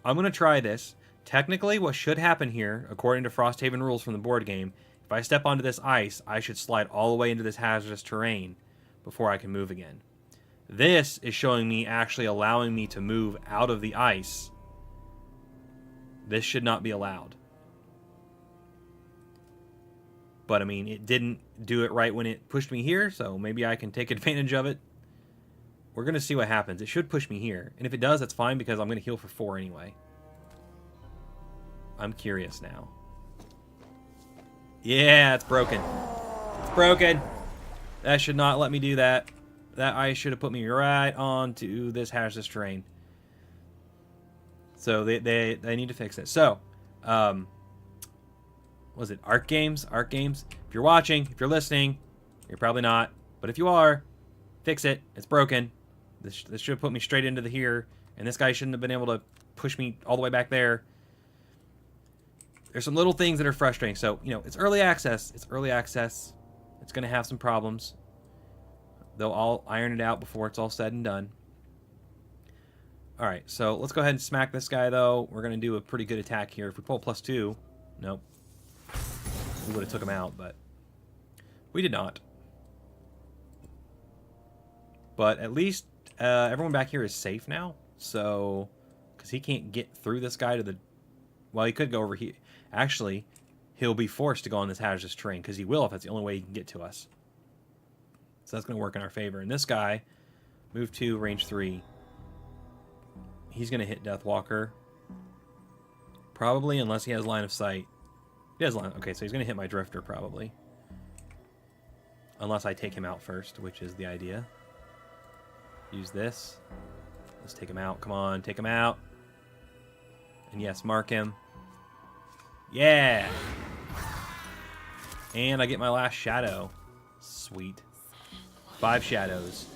I'm going to try this. Technically, what should happen here, according to Frosthaven rules from the board game, if I step onto this ice, I should slide all the way into this hazardous terrain before I can move again. This is showing me actually allowing me to move out of the ice. This should not be allowed. But, I mean, it didn't do it right when it pushed me here, so maybe I can take advantage of it. We're going to see what happens. It should push me here. And if it does, that's fine because I'm going to heal for 4 anyway. I'm curious now. Yeah, it's broken. It's broken. That should not let me do that. That ice should have put me right onto this hazardous terrain. So they need to fix it. So, was it Arc Games? Arc Games? If you're watching, if you're listening, you're probably not. But if you are, fix it. It's broken. This should have put me straight into the here. And this guy shouldn't have been able to push me all the way back there. There's some little things that are frustrating. So, you know, it's early access. It's early access. It's going to have some problems. They'll all iron it out before it's all said and done. Alright, so let's go ahead and smack this guy, though. We're going to do a pretty good attack here. If we pull +2, nope. We would have took him out, but we did not. But at least everyone back here is safe now. So, because he can't get through this guy to the... Well, he could go over here. Actually, he'll be forced to go on this hazardous terrain, because he will if that's the only way he can get to us. So that's going to work in our favor. And this guy, move 2, range 3. He's going to hit Deathwalker. Probably, unless he has line of sight. He has line... Okay, so he's going to hit my Drifter, probably. Unless I take him out first, which is the idea. Use this. Let's take him out. Come on, take him out. And yes, mark him. Yeah! And I get my last shadow. Sweet. 5 shadows.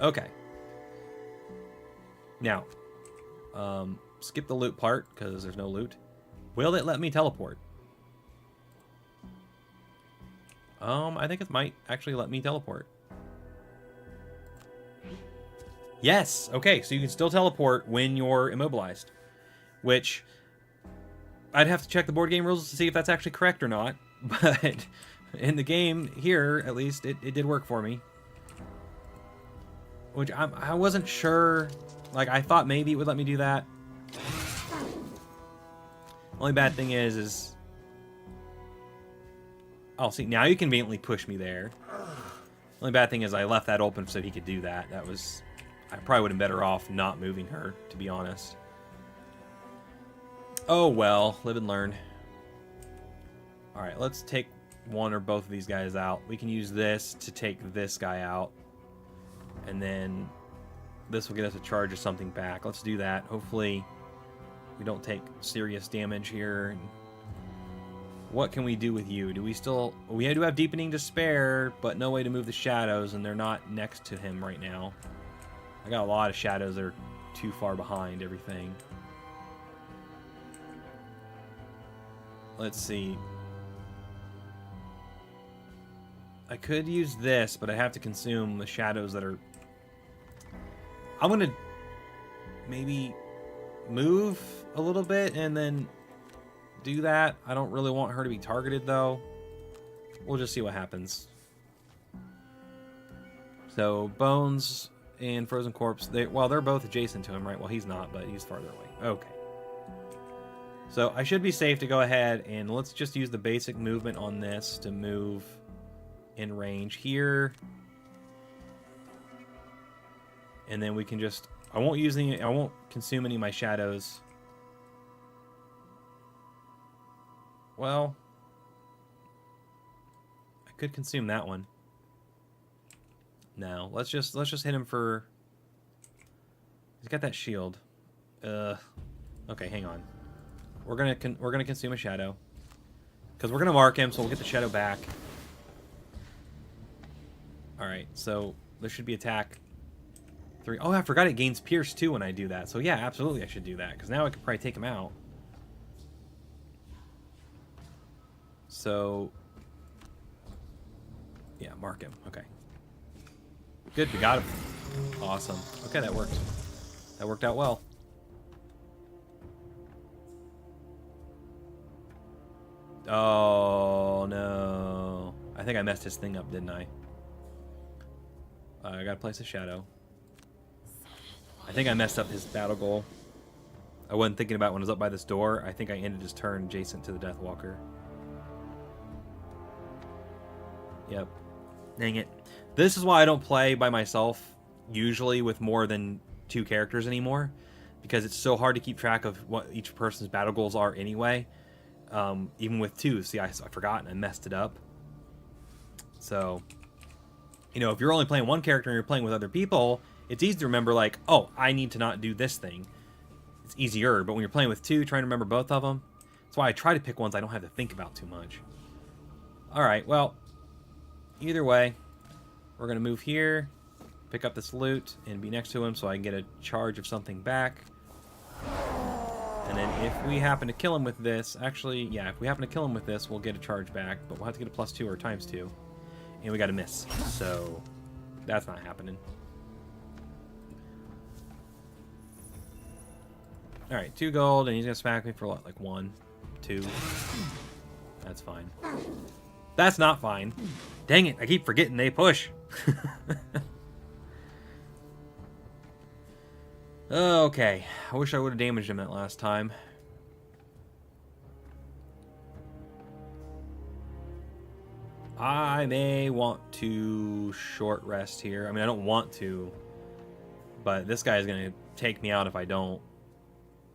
Okay. Now, skip the loot part, because there's no loot. Will it let me teleport? I think it might actually let me teleport. Yes! Okay, so you can still teleport when you're immobilized. Which, I'd have to check the board game rules to see if that's actually correct or not. But in the game here, at least, it did work for me. Which I wasn't sure. Like, I thought maybe it would let me do that. Only bad thing is... Oh, see, now you conveniently push me there. Only bad thing is I left that open so he could do that. That was... I probably would have been better off not moving her, to be honest. Oh, well. Live and learn. Alright, let's take one or both of these guys out. We can use this to take this guy out. And then this will get us a charge or something back. Let's do that. Hopefully we don't take serious damage here. What can we do with you? Do we still... We do have Deepening Despair, but no way to move the shadows, and they're not next to him right now. I got a lot of shadows that are too far behind everything. Let's see. I could use this, but I have to consume the shadows that are... I'm going to maybe move a little bit and then do that. I don't really want her to be targeted, though. We'll just see what happens. So, Bones and Frozen Corpse, well, they're both adjacent to him, right? Well, he's not, but he's farther away. Okay. So I should be safe to go ahead, and let's just use the basic movement on this to move in range here. And then we can just... I won't consume any of my shadows. Well, I could consume that one. No, let's just hit him for... He's got that shield. Okay, hang on. We're gonna consume a shadow because we're gonna mark him, so we'll get the shadow back. All right, so there should be attack 3. Oh, I forgot it gains pierce too when I do that. So yeah, absolutely, I should do that because now I could probably take him out. So yeah, mark him. Okay. Good, we got him. Awesome. Okay, that worked. That worked out well. Oh, no. I think I messed his thing up, didn't I? I gotta place a shadow. I think I messed up his battle goal. I wasn't thinking about when I was up by this door. I think I ended his turn adjacent to the Deathwalker. Yep. Dang it. This is why I don't play by myself, usually with more than 2 characters anymore, because it's so hard to keep track of what each person's battle goals are anyway. Even with 2, see, I forgot and I messed it up. So, you know, if you're only playing one character and you're playing with other people, it's easy to remember, like, oh, I need to not do this thing. It's easier, but when you're playing with 2, trying to remember both of them, that's why I try to pick ones I don't have to think about too much. Alright, well, either way, we're going to move here, pick up this loot, and be next to him so I can get a charge of something back. And then if we happen to kill him with this, actually, yeah, if we happen to kill him with this, we'll get a charge back, but we'll have to get a +2 or ×2. And we got to miss, so that's not happening. Alright, 2 gold, and he's going to smack me for what, like 1, 2. That's fine. That's not fine. Dang it, I keep forgetting they push. Okay, I wish I would have damaged him that last time. I may want to short rest here. I mean, I don't want to, but this guy is going to take me out if I don't,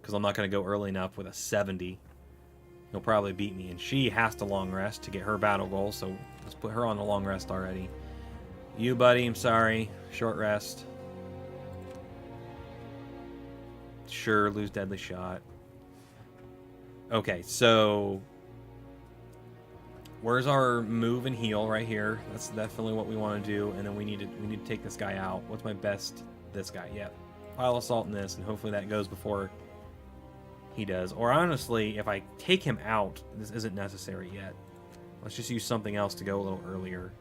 because I'm not going to go early enough with a 70. He'll probably beat me, and she has to long rest to get her battle goal, so let's put her on the long rest already. You, buddy, I'm sorry. Short rest. Sure, lose deadly shot. Okay, so where's our move and heal? Right here. That's definitely what we want to do, and then we need to take this guy out. What's my best? This guy. Yep. Pile assault in this, and hopefully that goes before he does. Or honestly, if I take him out, this isn't necessary yet. Let's just use something else to go a little earlier.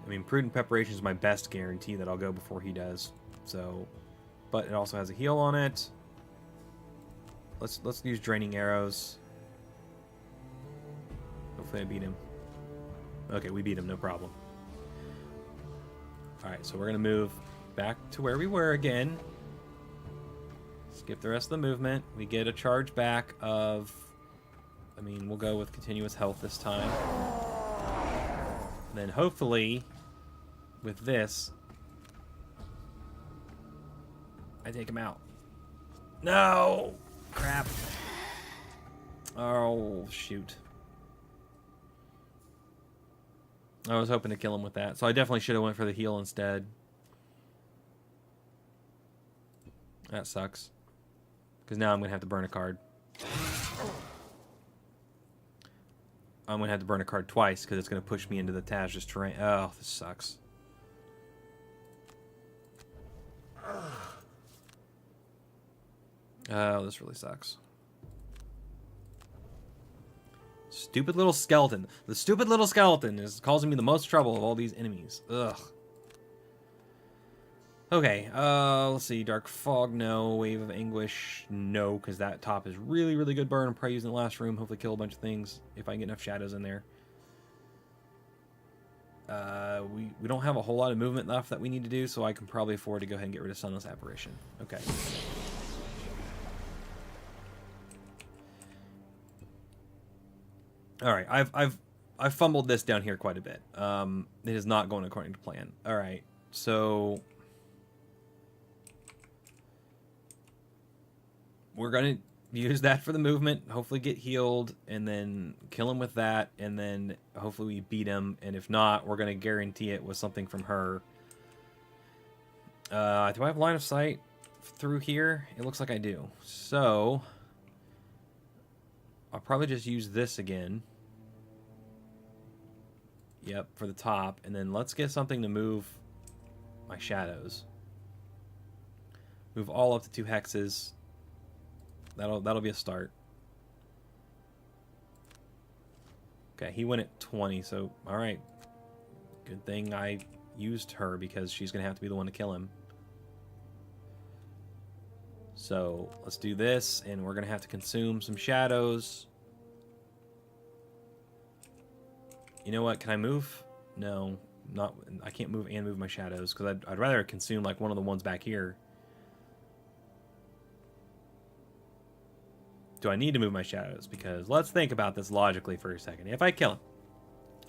I mean, prudent preparation is my best guarantee that I'll go before he does. So, but it also has a heal on it. Let's use draining arrows. Hopefully I beat him. Okay, we beat him, no problem. Alright, so we're going to move back to where we were again. Skip the rest of the movement. We get a charge back of... I mean, we'll go with continuous health this time. And then hopefully, with this, I take him out. No! Crap. Oh, shoot. I was hoping to kill him with that, so I definitely should have went for the heal instead. That sucks. Because now I'm going to have to burn a card. I'm going to have to burn a card twice because it's going to push me into the Taj's terrain. Oh, this sucks. Oh, this really sucks. Stupid little skeleton. The stupid little skeleton is causing me the most trouble of all these enemies. Ugh. Okay, let's see. Dark Fog, no. Wave of Anguish, no, because that top is really, really good burn. I'm probably using the last room. Hopefully kill a bunch of things if I can get enough shadows in there. We don't have a whole lot of movement left that we need to do, so I can probably afford to go ahead and get rid of Sunless Apparition. Okay. All right, I've fumbled this down here quite a bit. It is not going according to plan. All right, so we're gonna use that for the movement. Hopefully, get healed, and then kill him with that, and then hopefully we beat him. And if not, we're gonna guarantee it with something from her. Do I have line of sight through here? It looks like I do. So I'll probably just use this again. Yep, for the top. And then let's get something to move my shadows. Move all up to 2 hexes. That'll be a start. Okay, he went at 20, so alright. Good thing I used her because she's going to have to be the one to kill him. So let's do this, and we're going to have to consume some shadows. You know what? Can I move? No, not. I can't move and move my shadows because I'd rather consume like one of the ones back here. Do I need to move my shadows? Because let's think about this logically for a second. If I kill him,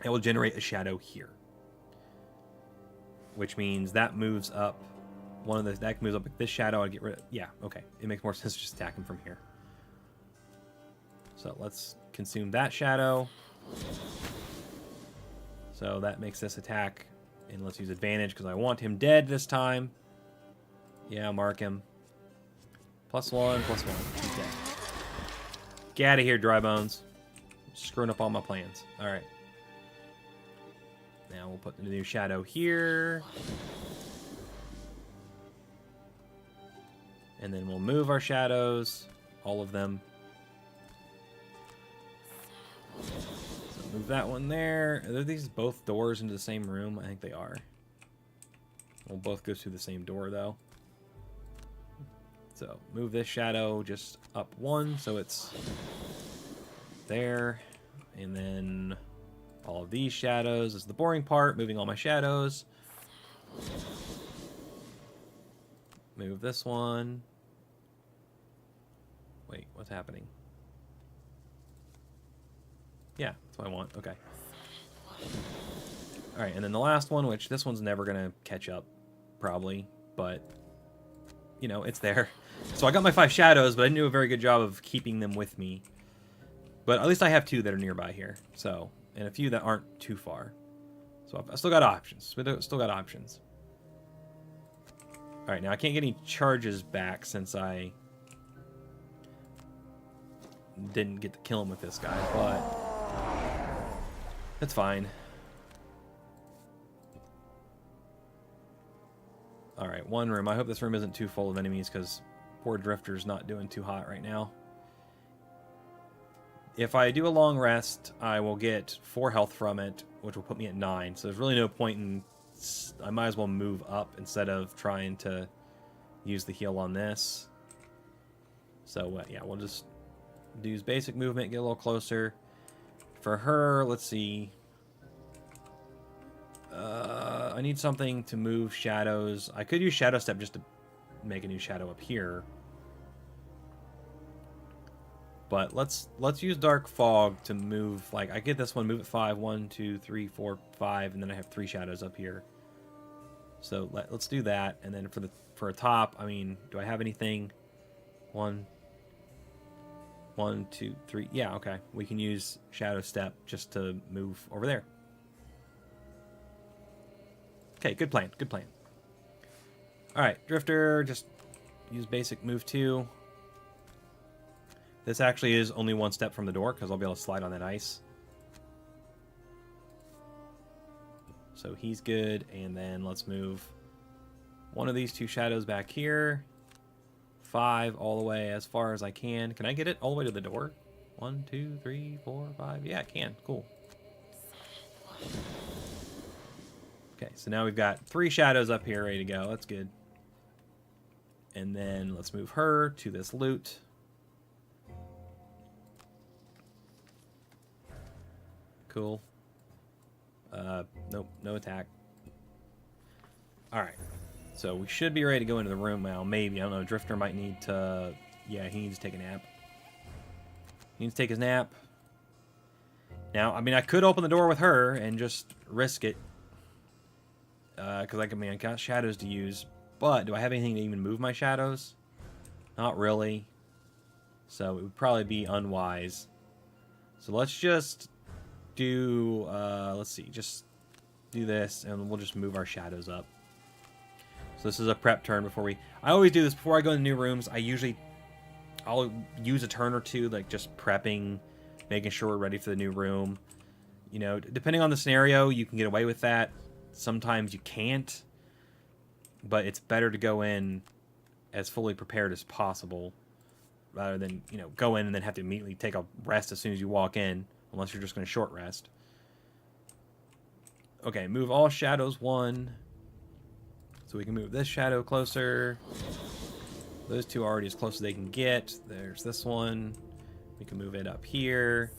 it will generate a shadow here, which means that moves up. One of the that moves up this shadow. I get rid of. Yeah, okay. It makes more sense to just attack him from here. So let's consume that shadow. So that makes this attack, and let's use advantage because I want him dead this time. Yeah, mark him. +1, +1. He's dead. Get out of here, dry bones. Screwing up all my plans. All right. Now we'll put the new shadow here. And then we'll move our shadows, all of them. So move that one there. Are these both doors into the same room? I think they are. We'll both go through the same door, though. So move this shadow just up 1, so it's there. And then all of these shadows is the boring part, moving all my shadows. Move this one. Wait, what's happening? Yeah, that's what I want. Okay. Alright, and then the last one, which this one's never going to catch up, probably. But, you know, it's there. So I got my 5 shadows, but I didn't do a very good job of keeping them with me. But at least I have 2 that are nearby here. So, and a few that aren't too far. So I still got options. Still got options. Alright, now I can't get any charges back since I didn't get to kill him with this guy, but that's fine. Alright, one room. I hope this room isn't too full of enemies because poor Drifter's not doing too hot right now. If I do a long rest, I will get 4 health from it, which will put me at 9. So there's really no point in... I might as well move up instead of trying to use the heal on this. So, yeah, we'll just use basic movement, get a little closer. For her, let's see. I need something to move shadows. I could use Shadow Step just to make a new shadow up here. But let's use Dark Fog to move. Like, I get this one, move it 5. 1, 2, 3, 4, 5, and then I have 3 shadows up here. So let's do that. And then for a top, I mean, do I have anything? 1, 2, 3. Yeah, okay. We can use Shadow Step just to move over there. Okay, good plan. Good plan. All right, Drifter, just use basic move 2. This actually is only 1 step from the door because I'll be able to slide on that ice. So he's good, and then let's move one of these 2 shadows back here. 5 all the way as far as I can. Can I get it all the way to the door? 1, 2, 3, 4, 5. Yeah, I can. Cool. Okay, so now we've got 3 shadows up here ready to go. That's good. And then let's move her to this loot. Cool. Nope, no attack. Alright. So we should be ready to go into the room now. Maybe. I don't know. Drifter might need to... Yeah, he needs to take a nap. He needs to take his nap. Now, I mean, I could open the door with her and just risk it. Because, I got shadows to use. But, do I have anything to even move my shadows? Not really. So, it would probably be unwise. So, let's just do... let's see. Just do this, and we'll just move our shadows up. So, this is a prep turn before we... I always do this before I go into new rooms. I'll use a turn or two, like, just prepping... Making sure we're ready for the new room. You know, depending on the scenario, you can get away with that. Sometimes you can't. But it's better to go in as fully prepared as possible. Rather than, you know, go in and then have to immediately take a rest as soon as you walk in. Unless you're just going to short rest. Okay, move all shadows 1. So we can move this shadow closer. Those two are already as close as they can get. There's this one. We can move it up here.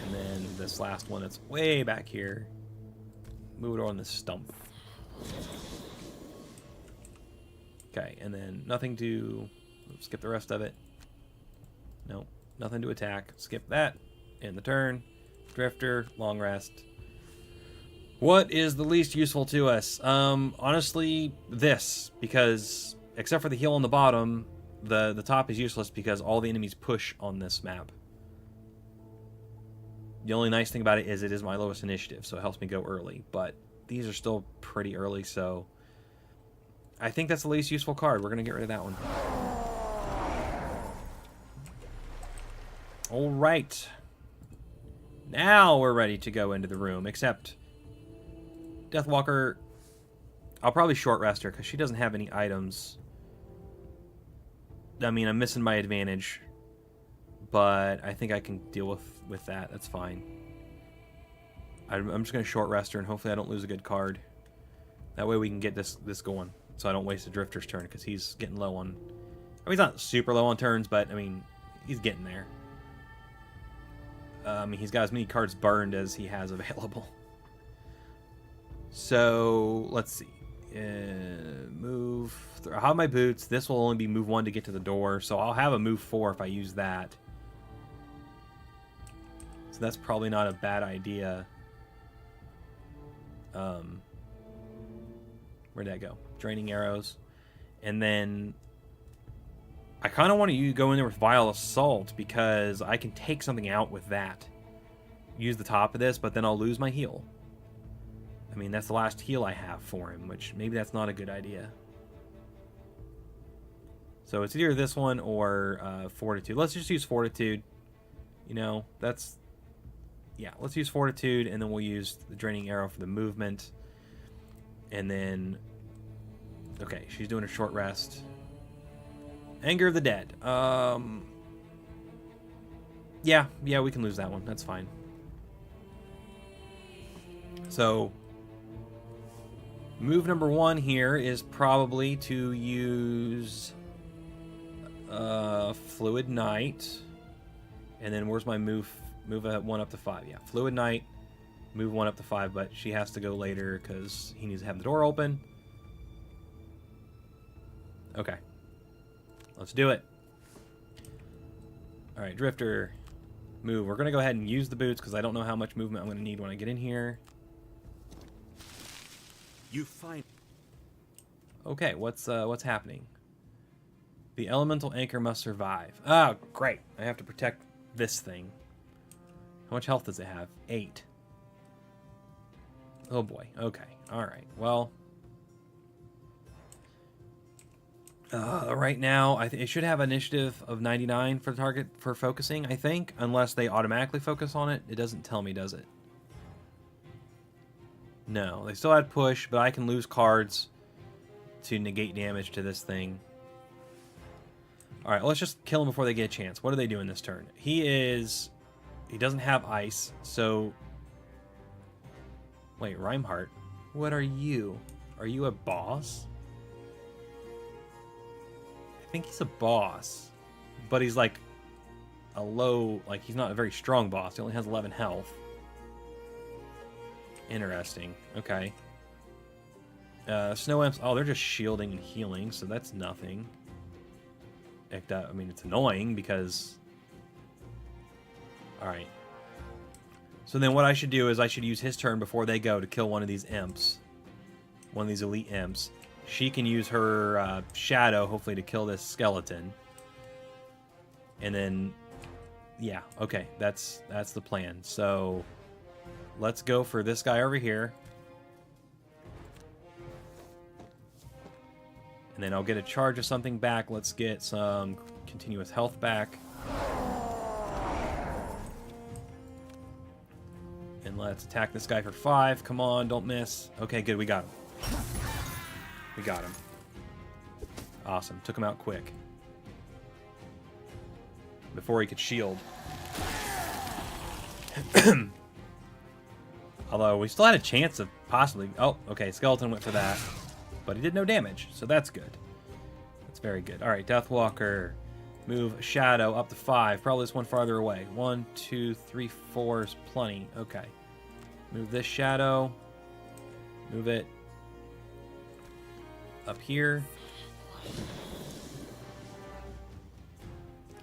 And then this last one that's way back here. Move it on the stump. Okay, and then nothing to... Skip the rest of it. Nope, nothing to attack. Skip that. End the turn. Drifter, long rest. What is the least useful to us? Honestly, this. Because, except for the heal on the bottom... The top is useless because all the enemies push on this map. The only nice thing about it is my lowest initiative, so it helps me go early. But these are still pretty early, so... I think that's the least useful card. We're going to get rid of that one. Alright. Now we're ready to go into the room, except... Deathwalker... I'll probably short rest her, because she doesn't have any items... I mean, I'm missing my advantage, but I think I can deal with that. That's fine. I'm just going to short rest her, and hopefully I don't lose a good card. That way we can get this going, so I don't waste a Drifter's turn, because he's getting low on... I mean, he's not super low on turns, but, I mean, he's getting there. I mean, he's got as many cards burned as he has available. So, let's see. Move. I'll have my boots. This will only be move 1 to get to the door, so I'll have a move 4 if I use that. So that's probably not a bad idea. Where'd that go? Draining arrows. And then I kind of want to go in there with Vile Assault because I can take something out with that. Use the top of this, but then I'll lose my heal. I mean, that's the last heal I have for him, which maybe that's not a good idea. So it's either this one or Fortitude. Let's just use Fortitude. You know, that's... Yeah, let's use Fortitude, and then we'll use the Draining Arrow for the movement. And then... Okay, she's doing a short rest. Anger of the Dead. Yeah, we can lose that one. That's fine. So... Move number 1 here is probably to use Fluid Knight. And then where's my move? Move 1 up to 5. Yeah, Fluid Knight. Move 1 up to 5, but she has to go later because he needs to have the door open. Okay. Let's do it. Alright, Drifter. Move. We're going to go ahead and use the boots because I don't know how much movement I'm going to need when I get in here. You find... Okay, what's happening? The elemental anchor must survive. Oh, great. I have to protect this thing. How much health does it have? 8. Oh boy. Okay. Alright. Well... right now, it should have initiative of 99 for the target for focusing, I think. Unless they automatically focus on it. It doesn't tell me, does it? No, they still had push, but I can lose cards to negate damage to this thing. Alright, let's just kill him before they get a chance. What are they doing this turn? He doesn't have ice, so... Wait, Reinhardt? What are you? Are you a boss? I think he's a boss. But he's like a low... Like, he's not a very strong boss. He only has 11 health. Interesting. Okay. Snow imps. Oh, they're just shielding and healing, so that's nothing. I mean, it's annoying because... Alright. So then what I should do is I should use his turn before they go to kill one of these imps. One of these elite imps. She can use her shadow, hopefully, to kill this skeleton. And then... Yeah, okay. That's the plan. So... Let's go for this guy over here. And then I'll get a charge of something back. Let's get some continuous health back. And let's attack this guy for 5. Come on, don't miss. Okay, good. We got him. We got him. Awesome. Took him out quick. Before he could shield. Although we still had a chance of possibly... Oh, okay. Skeleton went for that. But he did no damage, so that's good. That's very good. All right, Deathwalker. Move Shadow up to 5. Probably this one farther away. 1, 2, 3, 4 is plenty. Okay. Move this Shadow. Move it up here.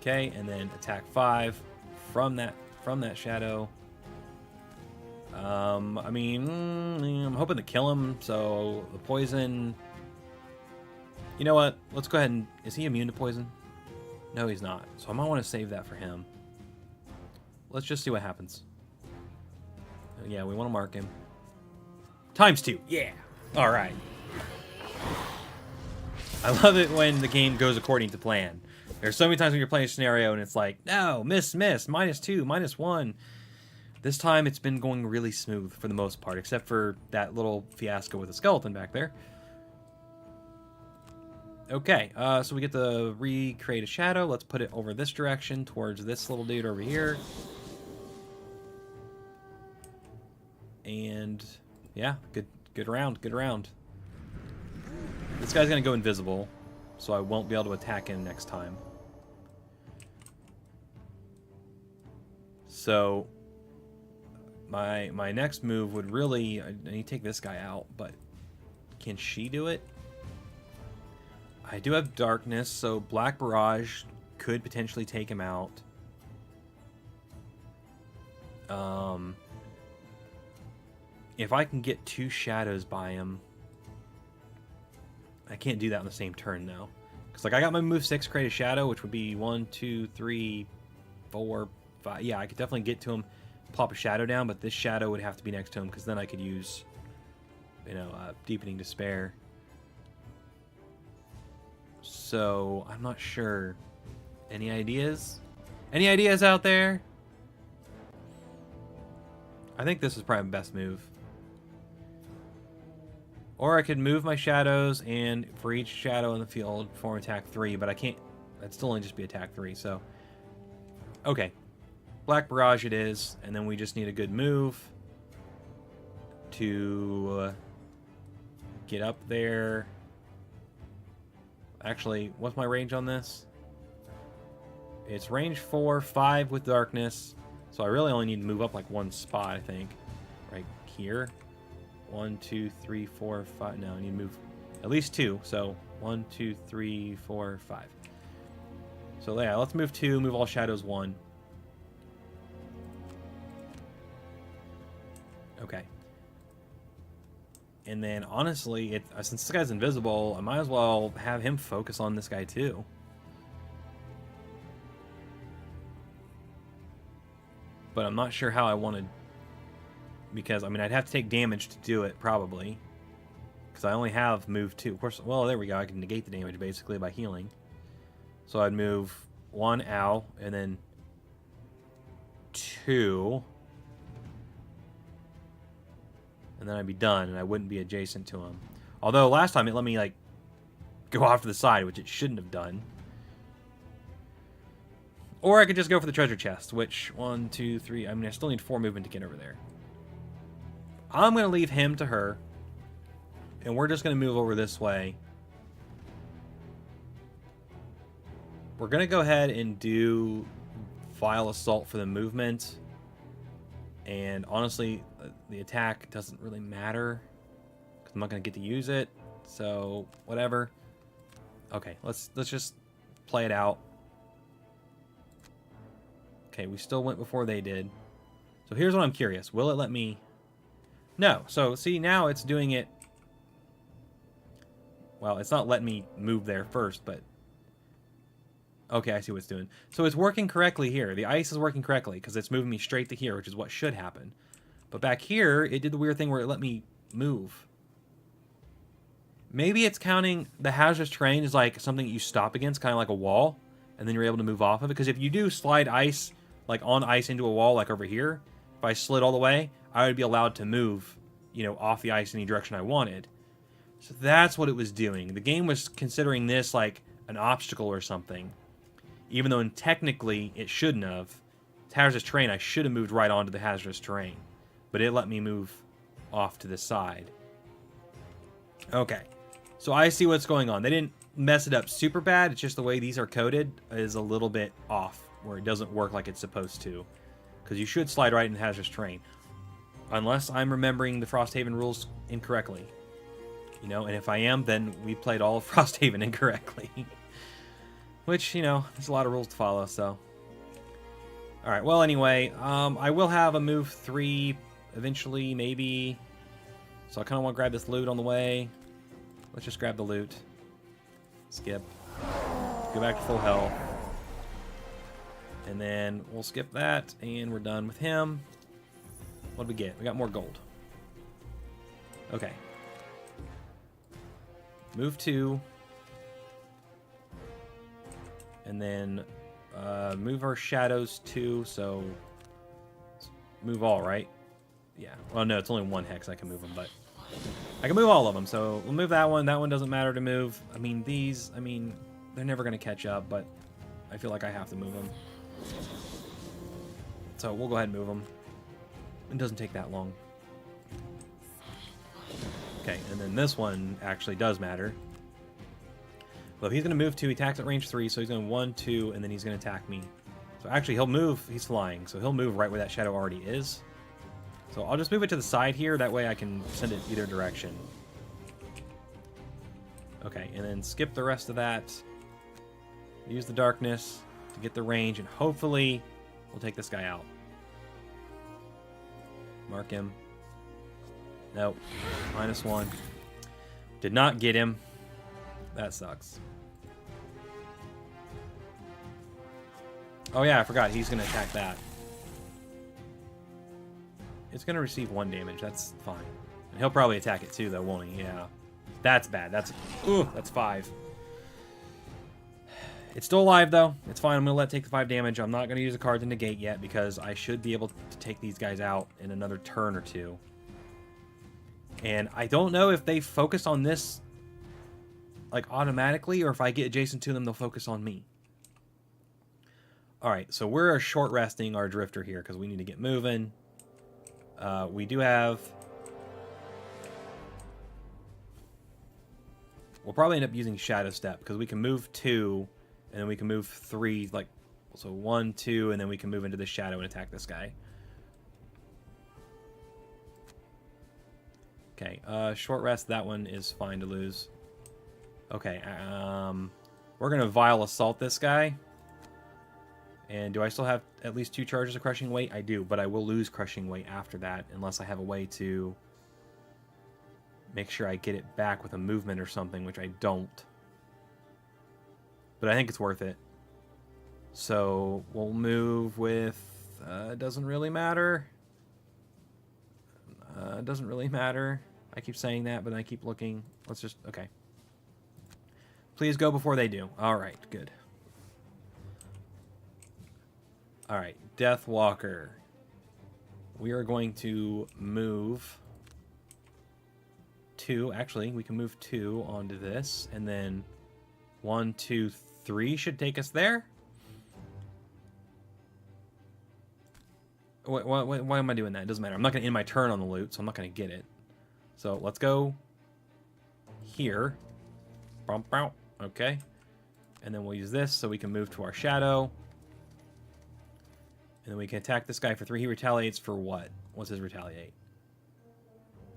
Okay, and then attack 5 from that Shadow. I mean, I'm hoping to kill him, so the poison... You know what? Let's go ahead and... Is he immune to poison? No, he's not. So I might want to save that for him. Let's just see what happens. Yeah, we want to mark him. ×2. Yeah! Alright. I love it when the game goes according to plan. There's so many times when you're playing a scenario and it's like, no, miss, -2, -1. This time it's been going really smooth for the most part, except for that little fiasco with the skeleton back there. Okay, so we get to recreate a shadow. Let's put it over this direction towards this little dude over here. And yeah, good round. This guy's gonna go invisible, so I won't be able to attack him next time. So my next move would really... I need to take this guy out, but can she do it? I do have darkness, so Black Barrage could potentially take him out. If I can get 2 shadows by him... I can't do that on the same turn, though. Because, like, I got my move 6, create a shadow, which would be 1, 2, 3, 4, 5. Yeah, I could definitely get to him, pop a shadow down, but this shadow would have to be next to him, because then I could use, you know, Deepening Despair. So, I'm not sure. Any ideas? Any ideas out there? I think this is probably my best move. Or I could move my shadows, and for each shadow in the field, perform attack 3, but I can't... That'd still only just be attack 3, so... Okay. Black Barrage it is, and then we just need a good move to get up there. Actually, what's my range on this? It's range 4, 5 with darkness, so I really only need to move up like 1 spot, I think. Right here. 1, 2, 3, 4, 5. No, I need to move at least 2. So 1, 2, 3, 4, 5. So yeah, let's move 2. Move all shadows 1. Okay. And then honestly, since this guy's invisible, I might as well have him focus on this guy too. But I'm not sure how I want to... Because, I mean, I'd have to take damage to do it, probably. Because I only have move 2. Of course, well, there we go. I can negate the damage, basically, by healing. So I'd move 1 out, and then 2. And then I'd be done, and I wouldn't be adjacent to him. Although, last time, it let me, like, go off to the side, which it shouldn't have done. Or I could just go for the treasure chest, which, 1, 2, 3... I mean, I still need 4 movement to get over there. I'm going to leave him to her. And we're just going to move over this way. We're going to go ahead and do Vile Assault for the movement. And honestly, the attack doesn't really matter because I'm not going to get to use it. So whatever. Okay, let's just play it out. Okay, we still went before they did. So here's what I'm curious. Will it let me... No. So see, now it's doing it... Well, it's not letting me move there first, but... Okay, I see what it's doing. So it's working correctly here. The ice is working correctly because it's moving me straight to here, which is what should happen. But back here, it did the weird thing where it let me move. Maybe it's counting the hazardous terrain as like something you stop against, kind of like a wall, and then you're able to move off of it. Because if you do slide ice, like on ice into a wall, like over here, if I slid all the way, I would be allowed to move, you know, off the ice in any direction I wanted. So that's what it was doing. The game was considering this like an obstacle or something. Even though technically it shouldn't have. It's hazardous terrain, I should have moved right onto the hazardous terrain. But it let me move off to the side. Okay. So I see what's going on. They didn't mess it up super bad. It's just the way these are coded is a little bit off. Where it doesn't work like it's supposed to. Because you should slide right into hazardous terrain. Unless I'm remembering the Frosthaven rules incorrectly. You know, and if I am, then we played all of Frosthaven incorrectly. Which, you know, there's a lot of rules to follow, so. Alright, well, anyway, I will have a move 3 eventually, maybe. So I kind of want to grab this loot on the way. Let's just grab the loot. Skip. Go back to full health. And then we'll skip that, and we're done with him. What did we get? We got more gold. Okay. Move 2. And then move our shadows 2, so move all, right? Yeah. Well, no, it's only 1 hex I can move them, but I can move all of them. So we'll move that one. That one doesn't matter to move. I mean, these, I mean, they're never going to catch up, but I feel like I have to move them. So we'll go ahead and move them. It doesn't take that long. Okay, and then this one actually does matter. Well, if he's going to move 2, he attacks at range 3, so he's going 1, 2, and then he's going to attack me. So actually, he'll move. He's flying, so he'll move right where that shadow already is. So I'll just move it to the side here. That way I can send it either direction. Okay, and then skip the rest of that. Use the darkness to get the range, and hopefully we'll take this guy out. Mark him. Nope. -1. Did not get him. That sucks. Oh yeah, I forgot. He's going to attack that. It's going to receive 1 damage. That's fine. And he'll probably attack it too, though, won't he? Yeah. That's bad. That's 5. It's still alive, though. It's fine. I'm going to let it take the 5 damage. I'm not going to use a card to negate yet because I should be able to take these guys out in another turn or 2. And I don't know if they focus on this like automatically, or if I get adjacent to them, they'll focus on me. Alright, so we're short resting our drifter here because we need to get moving. We do have... We'll probably end up using Shadow Step because we can move 2, and then we can move 3, like, so 1, 2, and then we can move into the shadow and attack this guy. Okay, short rest, that one is fine to lose. Okay, we're going to Vile Assault this guy. And do I still have at least 2 charges of Crushing Weight? I do, but I will lose Crushing Weight after that unless I have a way to make sure I get it back with a movement or something, which I don't. But I think it's worth it. So we'll move with... doesn't really matter. Doesn't really matter. I keep saying that, but I keep looking. Let's just... Okay. Please go before they do. Alright, good. Alright, Deathwalker. We are going to move 2. Actually, we can move 2 onto this. And then 1, 2, 3 should take us there. Why am I doing that? It doesn't matter. I'm not going to end my turn on the loot, so I'm not going to get it. So let's go here. Okay. And then we'll use this so we can move to our shadow. And then we can attack this guy for 3. He retaliates for what? What's his retaliate?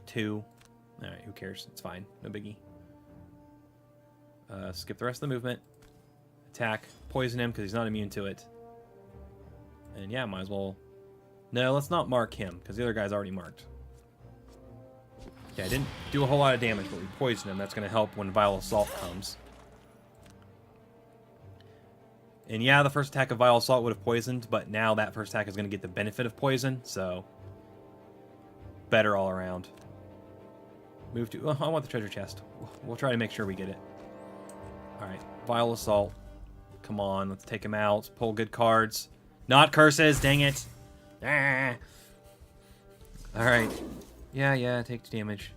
2. Alright, who cares? It's fine. No biggie. Skip the rest of the movement. Attack. Poison him because he's not immune to it. And yeah, might as well... No, let's not mark him because the other guy's already marked. Yeah, I didn't do a whole lot of damage, but we poisoned him. That's going to help when Vile Assault comes. And yeah, the first attack of Vile Assault would have poisoned, but now that first attack is going to get the benefit of poison, so... better all around. Move to... Oh, I want the treasure chest. We'll try to make sure we get it. Alright, Vile Assault. Come on, let's take him out. Pull good cards. Not curses, dang it! Ah. Alright. Yeah, take damage.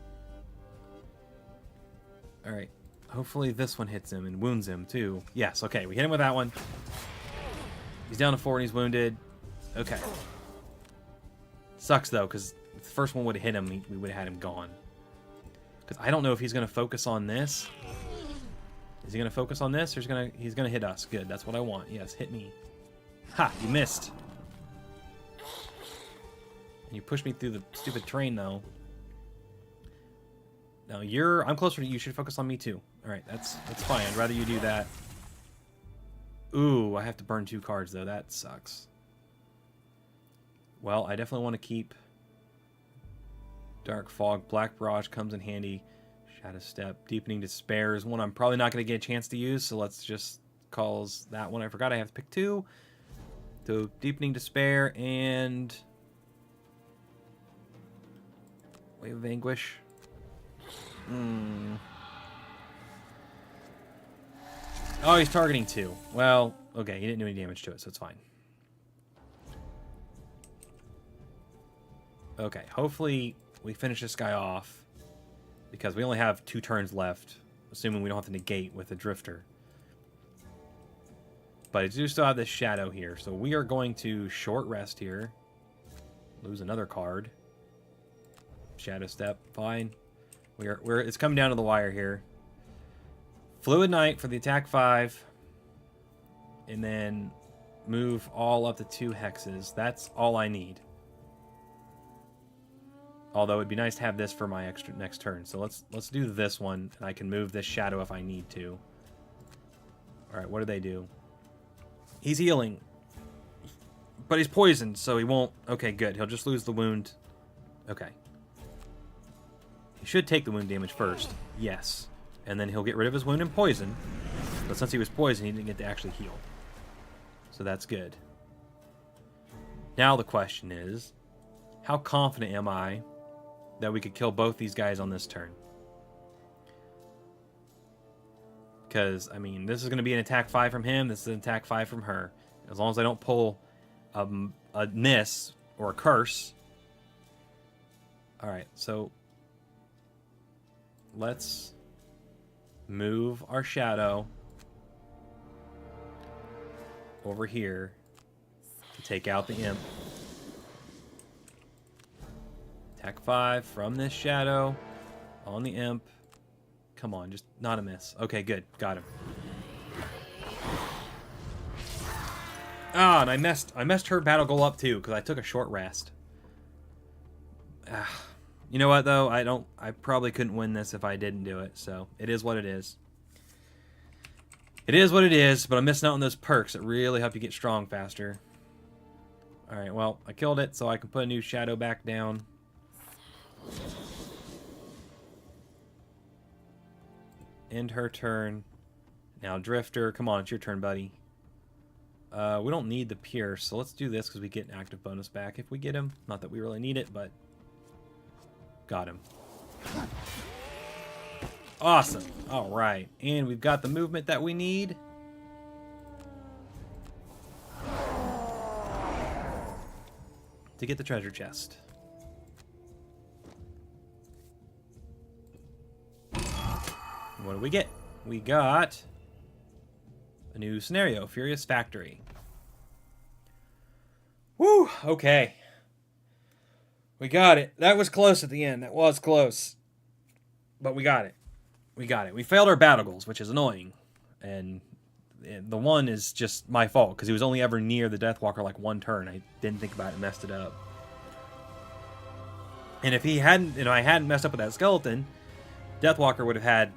Alright. Hopefully this one hits him and wounds him, too. Yes, okay, we hit him with that one. He's down to 4 and he's wounded. Okay. Sucks, though, because if the first one would have hit him, we would have had him gone. Because I don't know if he's going to focus on this. Is he going to focus on this, or he's going to hit us? Good, that's what I want. Yes, hit me. Ha, you missed. And you pushed me through the stupid train, though. Now I'm closer to you. You should focus on me, too. Alright, that's fine. I'd rather you do that. Ooh, I have to burn 2 cards, though. That sucks. Well, I definitely want to keep Dark Fog. Black Barrage comes in handy. Shadow Step. Deepening Despair is one I'm probably not going to get a chance to use, so let's just call that one. I forgot I have to pick 2. So, Deepening Despair and... Wave of Anguish. Oh, he's targeting 2. Well, okay, he didn't do any damage to it, so it's fine. Okay, hopefully we finish this guy off, because we only have 2 turns left, assuming we don't have to negate with a Drifter. But I do still have this Shadow here, so we are going to short rest here. Lose another card. Shadow Step, fine. It's coming down to the wire here. Fluid Knight for the attack 5. And then move all up to 2 hexes. That's all I need. Although it'd be nice to have this for my next turn. So let's do this one, and I can move this Shadow if I need to. Alright, what do they do? He's healing. But he's poisoned, so he won't... Okay, good. He'll just lose the wound. Okay. He should take the wound damage first. Yes. And then he'll get rid of his wound and poison. But since he was poisoned, he didn't get to actually heal. So that's good. Now the question is, how confident am I that we could kill both these guys on this turn? Because, I mean, this is going to be an attack 5 from him. This is an attack 5 from her. As long as I don't pull a miss or a curse. Alright, so... let's move our Shadow over here to take out the Imp. Attack 5 from this Shadow on the Imp. Come on, just not a miss. Okay, good. Got him. Ah, and I messed her battle goal up too because I took a short rest. You know what though? I probably couldn't win this if I didn't do it. So it is what it is. It is what it is, but I'm missing out on those perks that really help you get strong faster. Alright, well, I killed it, so I can put a new Shadow back down. End her turn. Now, Drifter, come on, it's your turn, buddy. We don't need the Pierce, so let's do this because we get an active bonus back if we get him. Not that we really need it, but... got him. Awesome. Alright. And we've got the movement that we need. To get the treasure chest. What do we get? We got a new scenario, Furious Factory. Woo! Okay. We got it. That was close at the end. That was close. But we got it. We got it. We failed our battle goals, which is annoying. And the one is just my fault, because he was only ever near the Deathwalker like 1 turn. I didn't think about it and messed it up. And if he hadn't, I hadn't messed up with that skeleton, Deathwalker would have had...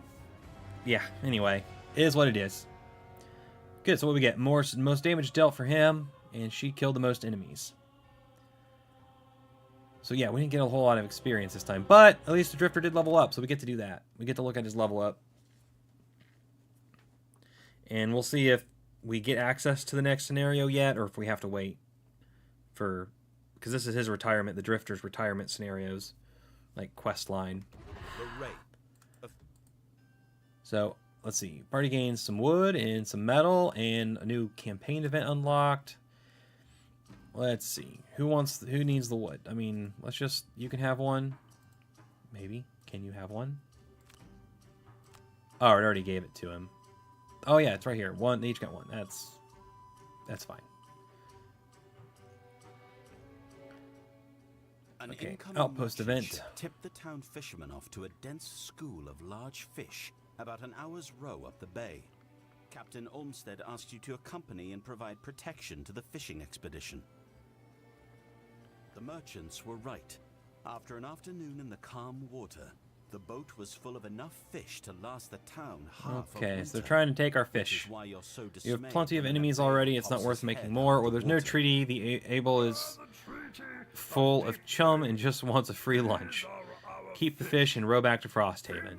Yeah, anyway. It is what it is. Good, so what we get? Most damage dealt for him, and she killed the most enemies. So yeah, we didn't get a whole lot of experience this time. But at least the Drifter did level up, so we get to do that. We get to look at his level up. And we'll see if we get access to the next scenario yet, or if we have to wait for... Because this is his retirement, the Drifter's retirement scenarios. Like, quest line. So, let's see. Party gains some wood and some metal and a new campaign event unlocked. Let's see. Who needs the wood? I mean, let's just... You can have one. Maybe. Can you have one? Oh, it already gave it to him. Oh, yeah, it's right here. One. They each got one. That's fine. Okay, outpost event. Tipped the town fishermen off to a dense school of large fish about an hour's row up the bay. Captain Olmsted asked you to accompany and provide protection to the fishing expedition. The merchants were right. After an afternoon in the calm water, the boat was full of enough fish to last the town half of winter. So they're trying to take our fish. You have plenty of enemies already, it's not worth making more, or there's no treaty, the Able is full of chum and just wants a free lunch. Keep the fish and row back to Frosthaven.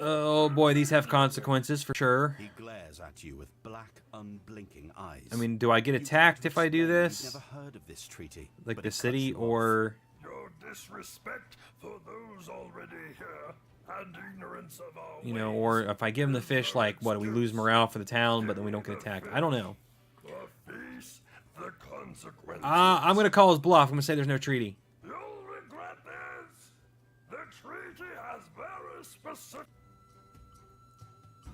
Oh boy, these have consequences for sure. He glares at you with black, unblinking eyes. I mean, do I get attacked if I do this? Never heard of this treaty, like the city, or... Your disrespect for those already here, and ignorance of our you know, or if I give them the fish, like, what, we lose morale for the town, but then we don't get attacked. I don't know. I'm going to call his bluff. I'm going to say there's no treaty. You'll regret this. The treaty has very specific...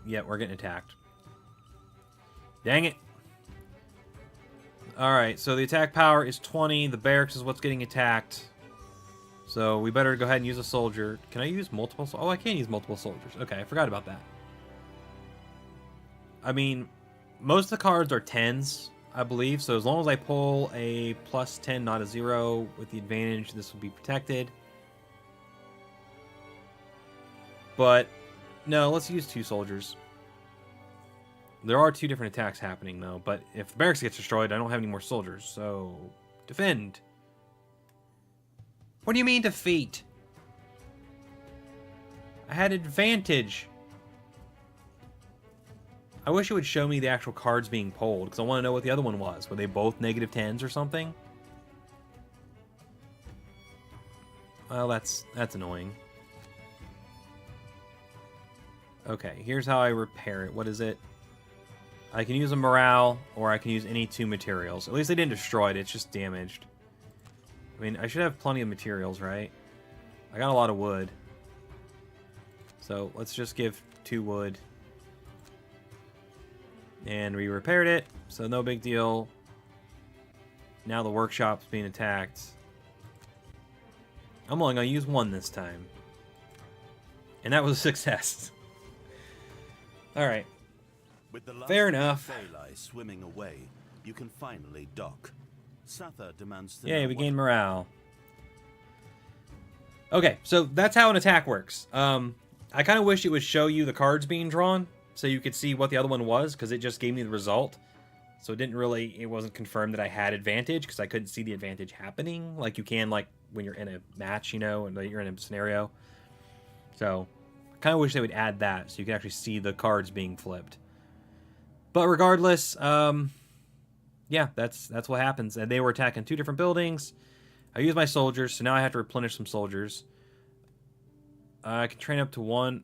Yeah, we're getting attacked. Dang it. Alright, so the attack power is 20. The barracks is what's getting attacked. So we better go ahead and use a soldier. Can I use multiple... Oh, I can use multiple soldiers. Okay, I forgot about that. I mean, most of the cards are 10s, I believe. So as long as I pull a plus 10, not a 0, with the advantage, this will be protected. But... no, let's use 2 soldiers. There are 2 different attacks happening, though. But if the barracks gets destroyed, I don't have any more soldiers. So, defend. What do you mean, defeat? I had advantage. I wish it would show me the actual cards being pulled, because I want to know what the other one was. Were they both negative 10s or something? Well, that's annoying. Okay, here's how I repair it. What is it? I can use a morale, or I can use any 2 materials. At least they didn't destroy it, it's just damaged. I mean, I should have plenty of materials, right? I got a lot of wood. So, let's just give 2 wood. And we repaired it, so no big deal. Now the workshop's being attacked. I'm only going to use 1 this time. And that was a success. Alright. Fair enough. Swimming away, you can finally dock. Satha demands to Yay, we gain morale. Okay, so that's how an attack works. I kind of wish it would show you the cards being drawn, so you could see what the other one was, because it just gave me the result. So it wasn't confirmed that I had advantage, because I couldn't see the advantage happening, like you can, like, when you're in a match, you know, and you're in a scenario. So... kind of wish they would add that so you can actually see the cards being flipped. But regardless, yeah, that's what happens. And they were attacking 2 different buildings. I used my soldiers, so now I have to replenish some soldiers. I can train up to 1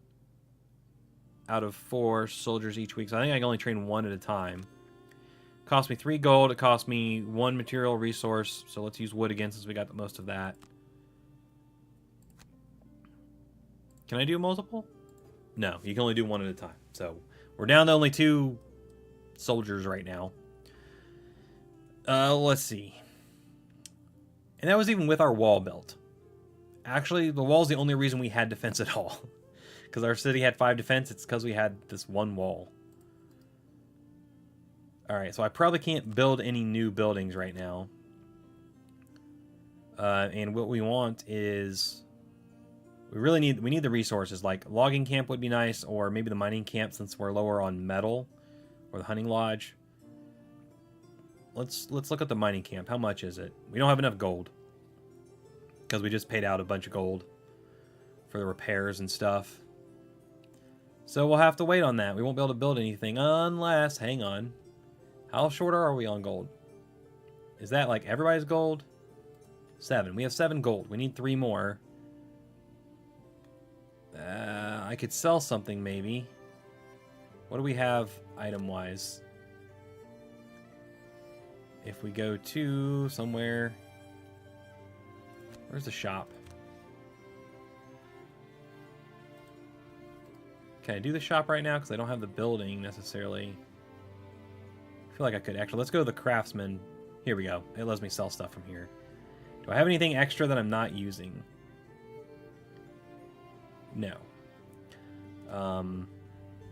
out of 4 soldiers each week, so I think I can only train 1 at a time. It cost me 3 gold. It cost me 1 material resource, so let's use wood again since we got the most of that. Can I do multiple? No, you can only do 1 at a time. So, we're down to only 2 soldiers right now. Let's see. And that was even with our wall built. Actually, the wall's the only reason we had defense at all. Because our city had 5 defense, it's because we had this 1 wall. Alright, so I probably can't build any new buildings right now. And what we want is we need the resources. Like logging camp would be nice, or maybe the mining camp since we're lower on metal, or the hunting lodge. Let's look at the mining camp. How much is it? We don't have enough gold because we just paid out a bunch of gold for the repairs and stuff. So we'll have to wait on that. We won't be able to build anything unless, hang on. How short are we on gold? Is that like everybody's gold? 7. We have 7 gold. We need 3 more. I could sell something maybe. What do we have item-wise? If we go to somewhere... Where's the shop? Can I do the shop right now? Because I don't have the building necessarily. I feel like I could. Actually, let's go to the craftsman. Here we go. It lets me sell stuff from here. Do I have anything extra that I'm not using? No.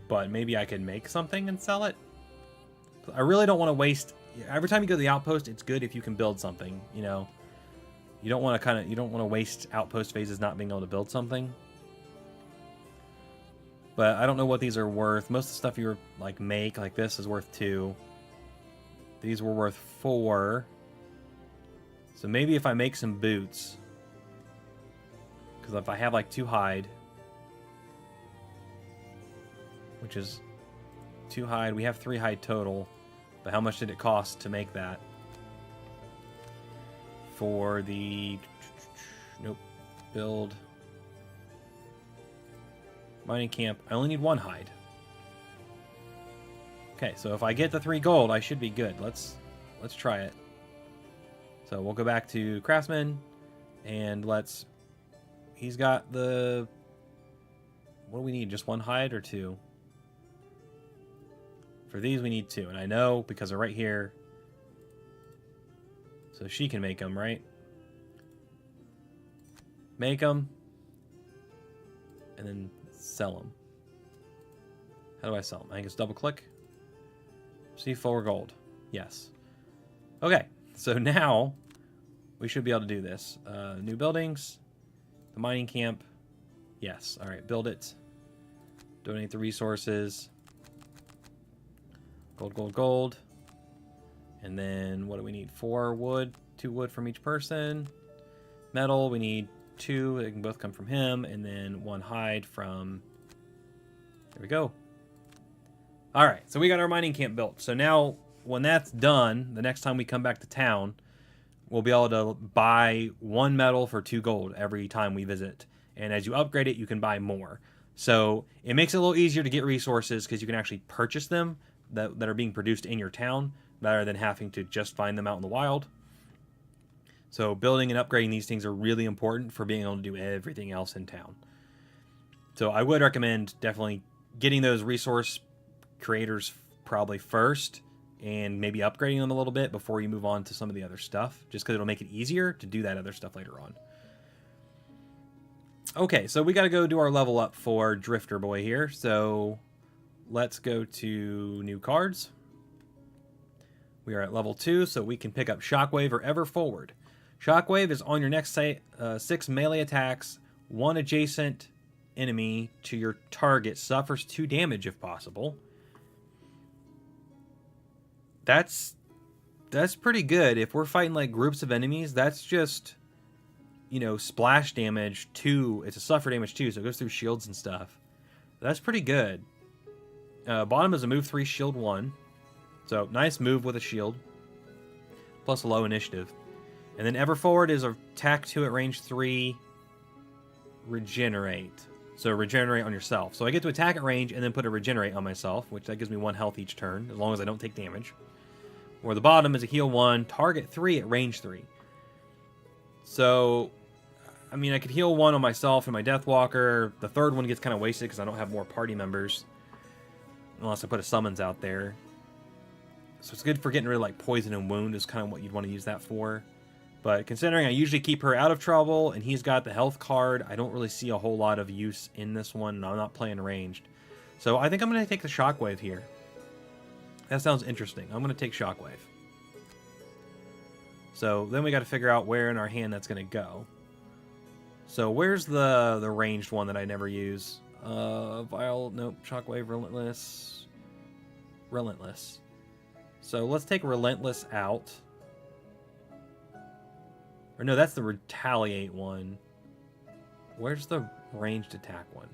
But maybe I could make something and sell it. I really don't want to waste... Every time you go to the outpost, it's good if you can build something, you know. You don't want to waste outpost phases not being able to build something. But I don't know what these are worth. Most of the stuff you make like this is worth 2. These were worth 4. So maybe if I make some boots, because if I have like 2 hide, which is 2 hide, we have 3 hide total. But how much did it cost to make that? For the... Nope. Build. Mining camp. I only need 1 hide. Okay, so if I get the 3 gold, I should be good. Let's try it. So we'll go back to craftsman, and let's... He's got the... What do we need? Just 1 hide or 2? For these, we need 2. And I know because they're right here. So she can make them, right? Make them. And then sell them. How do I sell them? I think it's double click. See 4 gold. Yes. Okay. So now we should be able to do this. New buildings. The mining camp. Yes. All right. Build it. Donate the resources. Gold, gold, gold. And then what do we need? 4 wood. 2 wood from each person. Metal. We need 2. They can both come from him. And then 1 hide from... There we go. All right. So we got our mining camp built. So now when that's done, the next time we come back to town, we'll be able to buy 1 metal for 2 gold every time we visit. And as you upgrade it, you can buy more. So it makes it a little easier to get resources because you can actually purchase them that are being produced in your town rather than having to just find them out in the wild. So building and upgrading these things are really important for being able to do everything else in town. So I would recommend definitely getting those resource creators probably first and maybe upgrading them a little bit before you move on to some of the other stuff, just because it'll make it easier to do that other stuff later on. Okay, so we got to go do our level up for Drifter Boy here. So let's go to new cards. We are at level 2, so we can pick up Shockwave or Ever Forward. Shockwave is on your next 6 melee attacks. 1 adjacent enemy to your target suffers 2 damage if possible. That's pretty good. If we're fighting like groups of enemies, that's just, you know, splash damage 2. It's a suffer damage 2, so it goes through shields and stuff. That's pretty good. Bottom is a move 3, shield 1. So nice move with a shield. Plus a low initiative. And then Ever Forward is attack 2 at range 3. Regenerate. So regenerate on yourself. So I get to attack at range and then put a regenerate on myself, which that gives me 1 health each turn, as long as I don't take damage. Or the bottom is a heal 1, target 3 at range 3. So, I mean, I could heal 1 on myself and my Deathwalker. The third one gets kind of wasted because I don't have more party members. Unless I put a summons out there. So it's good for getting rid of like poison and wound is kind of what you'd want to use that for. But considering I usually keep her out of trouble and he's got the health card, I don't really see a whole lot of use in this one. And I'm not playing ranged. So I think I'm going to take the Shockwave here. That sounds interesting. I'm going to take Shockwave. So then we got to figure out where in our hand that's going to go. So where's the ranged one that I never use? Vile, nope, Shockwave, Relentless. Relentless. So let's take Relentless out. Or no, that's the Retaliate one. Where's the ranged attack one?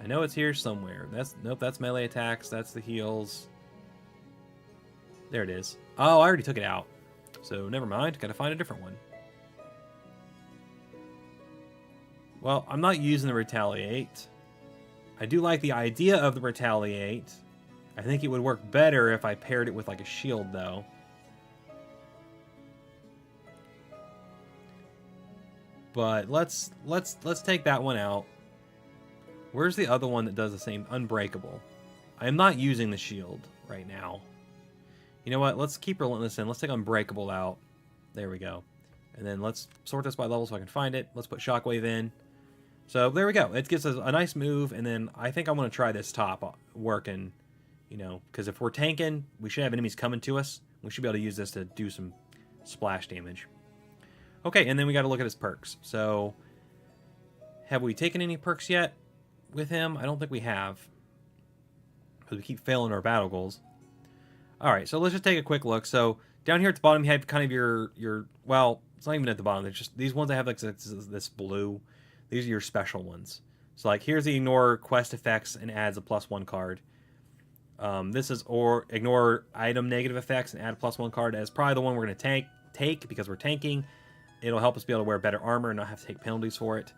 I know it's here somewhere. Nope, that's melee attacks. That's the heals. There it is. Oh, I already took it out. So never mind. Gotta find a different one. Well, I'm not using the Retaliate. I do like the idea of the Retaliate. I think it would work better if I paired it with like a shield, though. But let's take that one out. Where's the other one that does the same? Unbreakable. I am not using the shield right now. You know what? Let's keep Relentless in. Let's take Unbreakable out. There we go. And then let's sort this by level so I can find it. Let's put Shockwave in. So there we go. It gives us a nice move, and then I think I want to try this top working, you know, because if we're tanking, we should have enemies coming to us. We should be able to use this to do some splash damage. Okay, and then we got to look at his perks. So have we taken any perks yet with him? I don't think we have, because we keep failing our battle goals. All right, so let's just take a quick look. So down here at the bottom, you have kind of your well, it's not even at the bottom. It's just these ones that have like this blue. These are your special ones. So like here's the ignore quest effects and adds a +1 card. This is or ignore item negative effects and add a +1 card. That's probably the one we're going to take because we're tanking. It'll help us be able to wear better armor and not have to take penalties for it.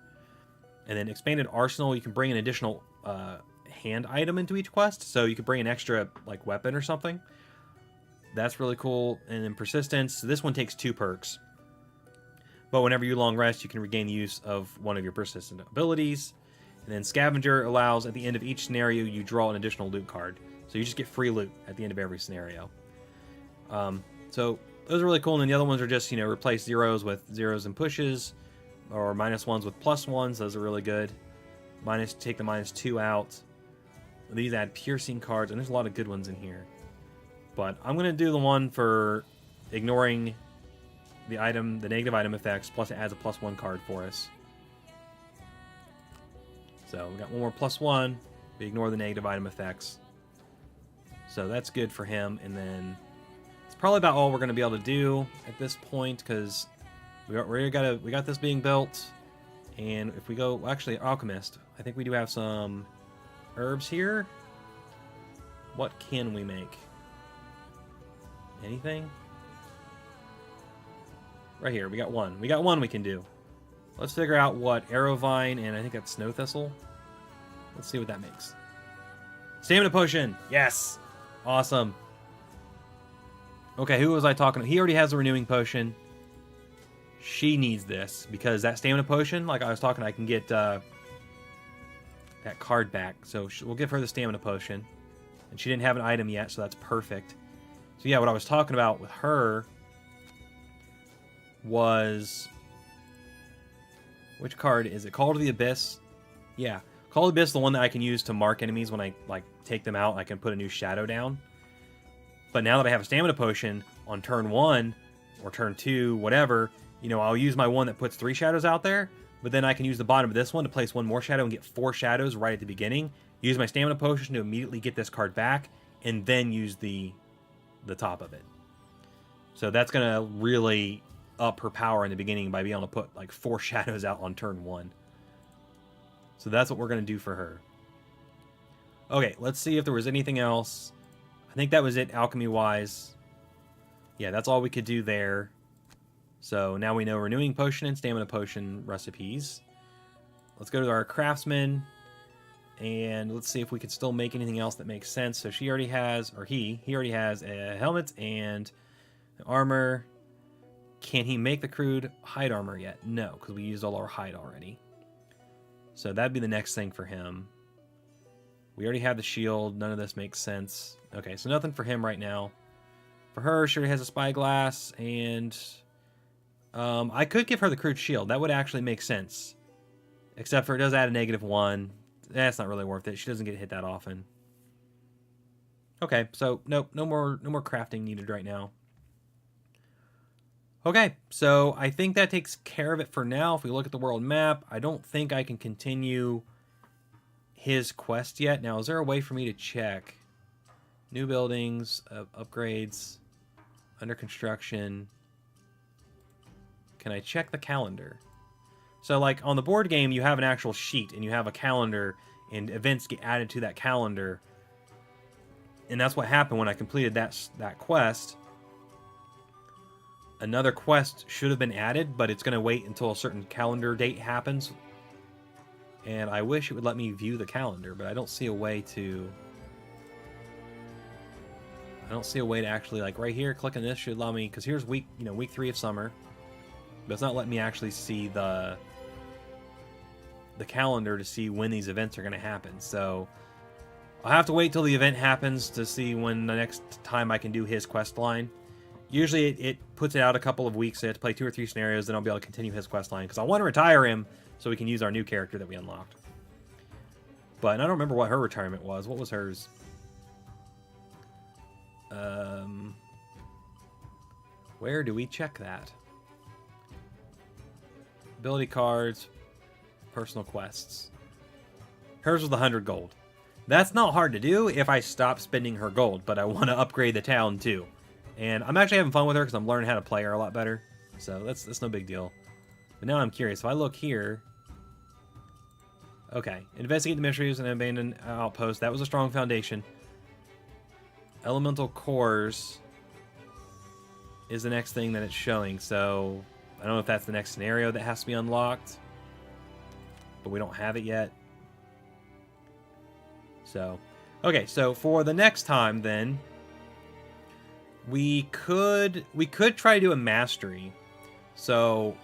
And then expanded arsenal, you can bring an additional hand item into each quest. So you could bring an extra like weapon or something. That's really cool. And then persistence, so this one takes 2 perks. But whenever you long rest, you can regain the use of one of your persistent abilities. And then Scavenger allows, at the end of each scenario, you draw an additional loot card. So you just get free loot at the end of every scenario. So those are really cool. And then the other ones are just, you know, replace zeros with zeros and pushes. Or -1s with +1s. Those are really good. Take the -2 out. These add piercing cards. And there's a lot of good ones in here. But I'm going to do the one for ignoring the item, the negative item effects, plus it adds a +1 card for us. So we got one more +1. We ignore the negative item effects. So that's good for him. And then it's probably about all we're going to be able to do at this point, because we got this being built. And if we go, well, actually, Alchemist, I think we do have some herbs here. What can we make? Anything? Right here, we got one. We got one we can do. Let's figure out what Arrowvine and I think that's Snow Thistle. Let's see what that makes. Stamina Potion! Yes! Awesome. Okay, who was I talking to? He already has a Renewing Potion. She needs this, because that Stamina Potion, like I was talking, I can get that card back. So we'll give her the Stamina Potion. And she didn't have an item yet, so that's perfect. So yeah, what I was talking about with her was, which card is it? Call to the Abyss. Yeah, Call to the Abyss, the one that I can use to mark enemies when I like take them out. I can put a new shadow down. But now that I have a Stamina Potion on turn 1 or turn 2, whatever, you know, I'll use my one that puts 3 shadows out there. But then I can use the bottom of this one to place 1 more shadow and get 4 shadows right at the beginning. Use my Stamina Potion to immediately get this card back, and then use the top of it. So that's gonna really up her power in the beginning by being able to put like 4 shadows out on turn 1. So that's what we're going to do for her. Okay, let's see if there was anything else. I think that was it alchemy wise. Yeah, that's all we could do there. So now we know Renewing Potion and Stamina Potion recipes. Let's go to our craftsman and let's see if we can still make anything else that makes sense. So she already has, or he already has a helmet and armor. Can he make the crude hide armor yet? No, because we used all our hide already. So that'd be the next thing for him. We already have the shield. None of this makes sense. Okay, so nothing for him right now. For her, she already has a spyglass, and I could give her the crude shield. That would actually make sense. Except for it does add a -1. That's not really worth it. She doesn't get hit that often. Okay, so no more crafting needed right now. Okay, so I think that takes care of it for now. If we look at the world map, I don't think I can continue his quest yet. Now, is there a way for me to check? New buildings, upgrades, under construction. Can I check the calendar? So, like, on the board game, you have an actual sheet, and you have a calendar, and events get added to that calendar. And that's what happened when I completed that quest. Another quest should have been added, but it's going to wait until a certain calendar date happens. And I wish it would let me view the calendar, but I don't see a way to... I don't see a way to actually, like, right here, clicking this should allow me... Because here's week 3 of summer. But it's not letting me actually see the calendar to see when these events are going to happen. So I'll have to wait till the event happens to see when the next time I can do his quest line. Usually it puts it out a couple of weeks, so I have to play 2 or 3 scenarios, then I'll be able to continue his quest line, because I want to retire him so we can use our new character that we unlocked. But I don't remember what her retirement was. What was hers? Where do we check that? Ability cards, personal quests. Hers was the 100 gold. That's not hard to do if I stop spending her gold, but I want to upgrade the town too. And I'm actually having fun with her because I'm learning how to play her a lot better. So that's no big deal. But now I'm curious. If I look here... Okay. Investigate the mysteries and abandon outpost. That was a strong foundation. Elemental cores is the next thing that it's showing. So I don't know if that's the next scenario that has to be unlocked. But we don't have it yet. So, okay. So for the next time then... We could try to do a mastery. So,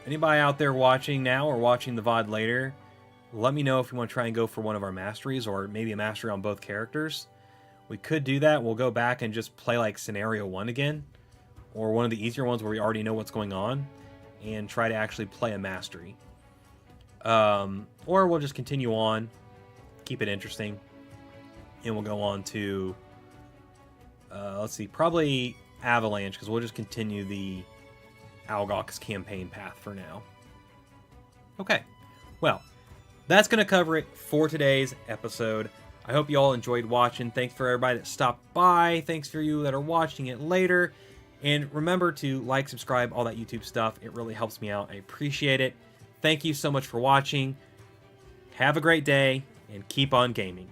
anybody out there watching now or watching the VOD later, let me know if you want to try and go for one of our masteries, or maybe a mastery on both characters. We could do that. We'll go back and just play like Scenario 1 again, or one of the easier ones where we already know what's going on, and try to actually play a mastery. Or we'll just continue on, keep it interesting, and we'll go on to... let's see, probably Avalanche, because we'll just continue the Algox campaign path for now. Okay, well, that's going to cover it for today's episode. I hope you all enjoyed watching. Thanks for everybody that stopped by. Thanks for you that are watching it later. And remember to like, subscribe, all that YouTube stuff. It really helps me out. I appreciate it. Thank you so much for watching. Have a great day, and keep on gaming.